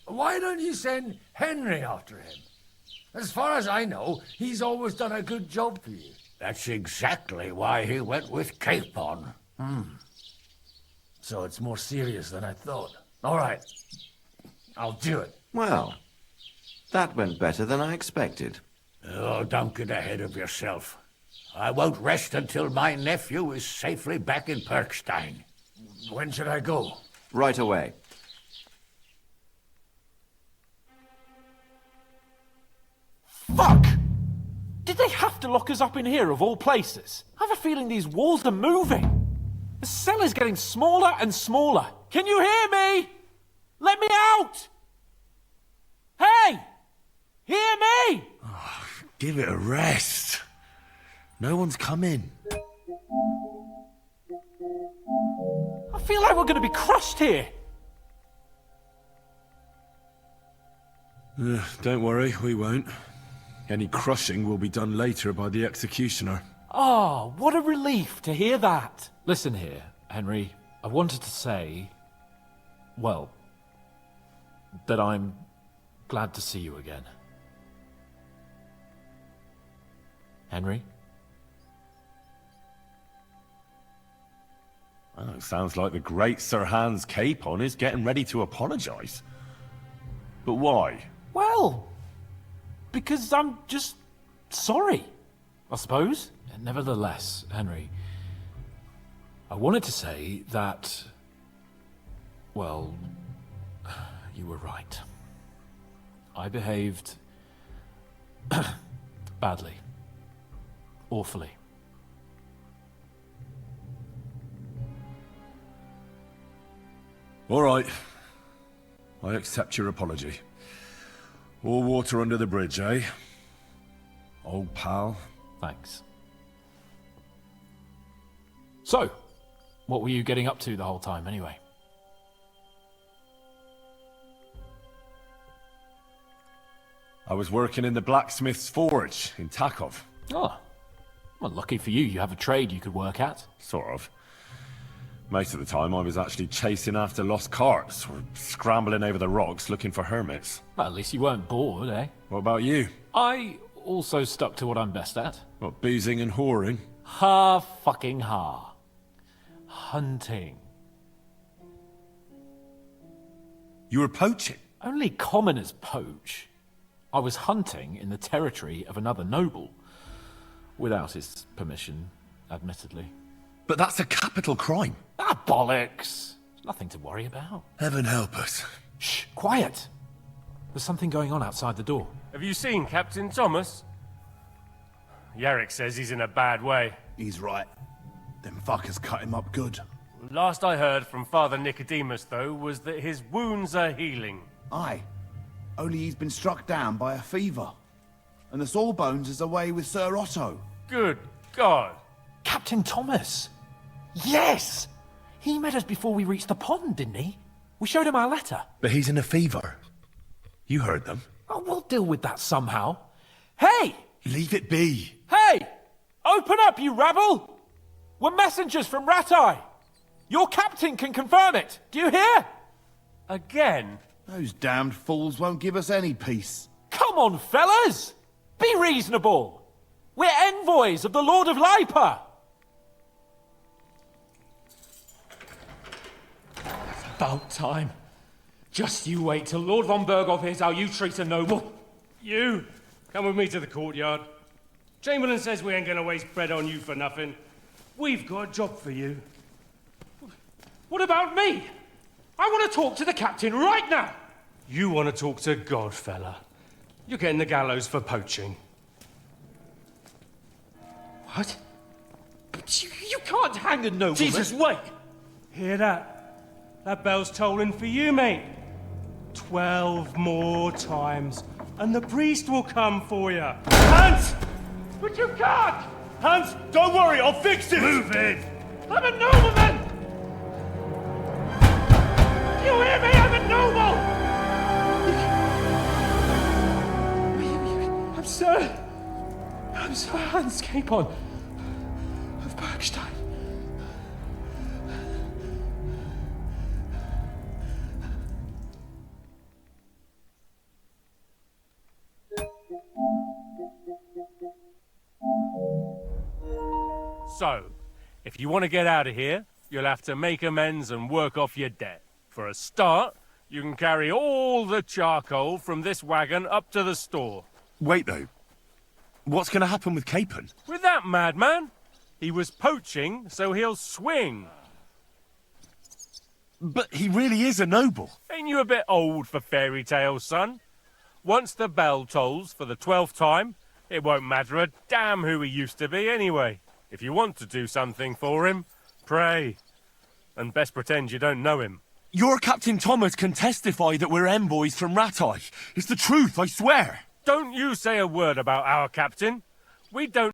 Why don't you send Henry after him? As far as I know, he's always done a good job for you. That's exactly why he went with Capon. So it's more serious than I thought. All right. I'll do it. Well, that went better than I expected. Oh, don't get ahead of yourself. I won't rest until my nephew is safely back in Perkstein. When should I go? Right away. Fuck! Did they have to lock us up in here, of all places? I have a feeling these walls are moving. The cell is getting smaller and smaller. Can you hear me? Let me out! Hey! Hear me! Give it a rest. No one's coming. I feel like we're going to be crushed here. Don't worry, we won't. Any crushing will be done later by the executioner. Oh, what a relief to hear that. Listen here, Henry. I wanted to say, well, that I'm glad to see you again. Henry? Oh, it sounds like the great Sir Hans Capon is getting ready to apologize. But why? Well, because I'm just sorry, I suppose. Nevertheless, Henry, I wanted to say that, well, you were right. I behaved badly. Awfully. All right. I accept your apology. All water under the bridge, eh? Old pal. Thanks. So, what were you getting up to the whole time, anyway? I was working in the blacksmith's forge in Takov. Oh. Well, lucky for you, you have a trade you could work at. Sort of. Most of the time I was actually chasing after lost carts, or scrambling over the rocks looking for hermits. Well, at least you weren't bored, eh? What about you? I also stuck to what I'm best at. What, boozing and whoring? Fucking hunting. You were poaching? Only commoners poach. I was hunting in the territory of another noble. Without his permission, admittedly. But that's a capital crime. Ah, bollocks. Nothing to worry about. Heaven help us. Shh, quiet. There's something going on outside the door. Have you seen Captain Thomas? Yarrick says he's in a bad way. He's right. Them fuckers cut him up good. Last I heard from Father Nicodemus, though, was that his wounds are healing. Aye. Only he's been struck down by a fever. And the Sawbones is away with Sir Otto. Good God. Captain Thomas! Yes! He met us before we reached the pond, didn't he? We showed him our letter. But he's in a fever. You heard them. Oh, we'll deal with that somehow. Hey! Leave it be. Hey! Open up, you rabble! We're messengers from Ratai. Your captain can confirm it. Do you hear? Again? Those damned fools won't give us any peace. Come on, fellas! Be reasonable. We're envoys of the Lord of Lipa. About time. Just you wait till Lord von Berghoff hears how you treat a noble. You, come with me to the courtyard. Chamberlain says we ain't gonna waste bread on you for nothing. We've got a job for you. What about me? I want to talk to the captain right now. You want to talk to God, fella. You're getting the gallows for poaching. What? But you can't hang a nobleman. Jesus, wait! Hear that? That bell's tolling for you, mate. 12 more times, and the priest will come for you. Hans! But you can't! Hans, don't worry, I'll fix it! Move in! I'm a nobleman! You hear me? I'm a noble! I'm Sir Hans Capon of Bergstein. So, if you want to get out of here, you'll have to make amends and work off your debt. For a start, you can carry all the charcoal from this wagon up to the store. Wait, though. What's going to happen with Capon? With that madman? He was poaching, so he'll swing. But he really is a noble. Ain't you a bit old for fairy tales, son? Once the bell tolls for the 12th time, it won't matter a damn who he used to be anyway. If you want to do something for him, pray. And best pretend you don't know him. Your Captain Thomas can testify that we're envoys from Ratai. It's the truth, I swear. Don't you say a word about our captain. We don't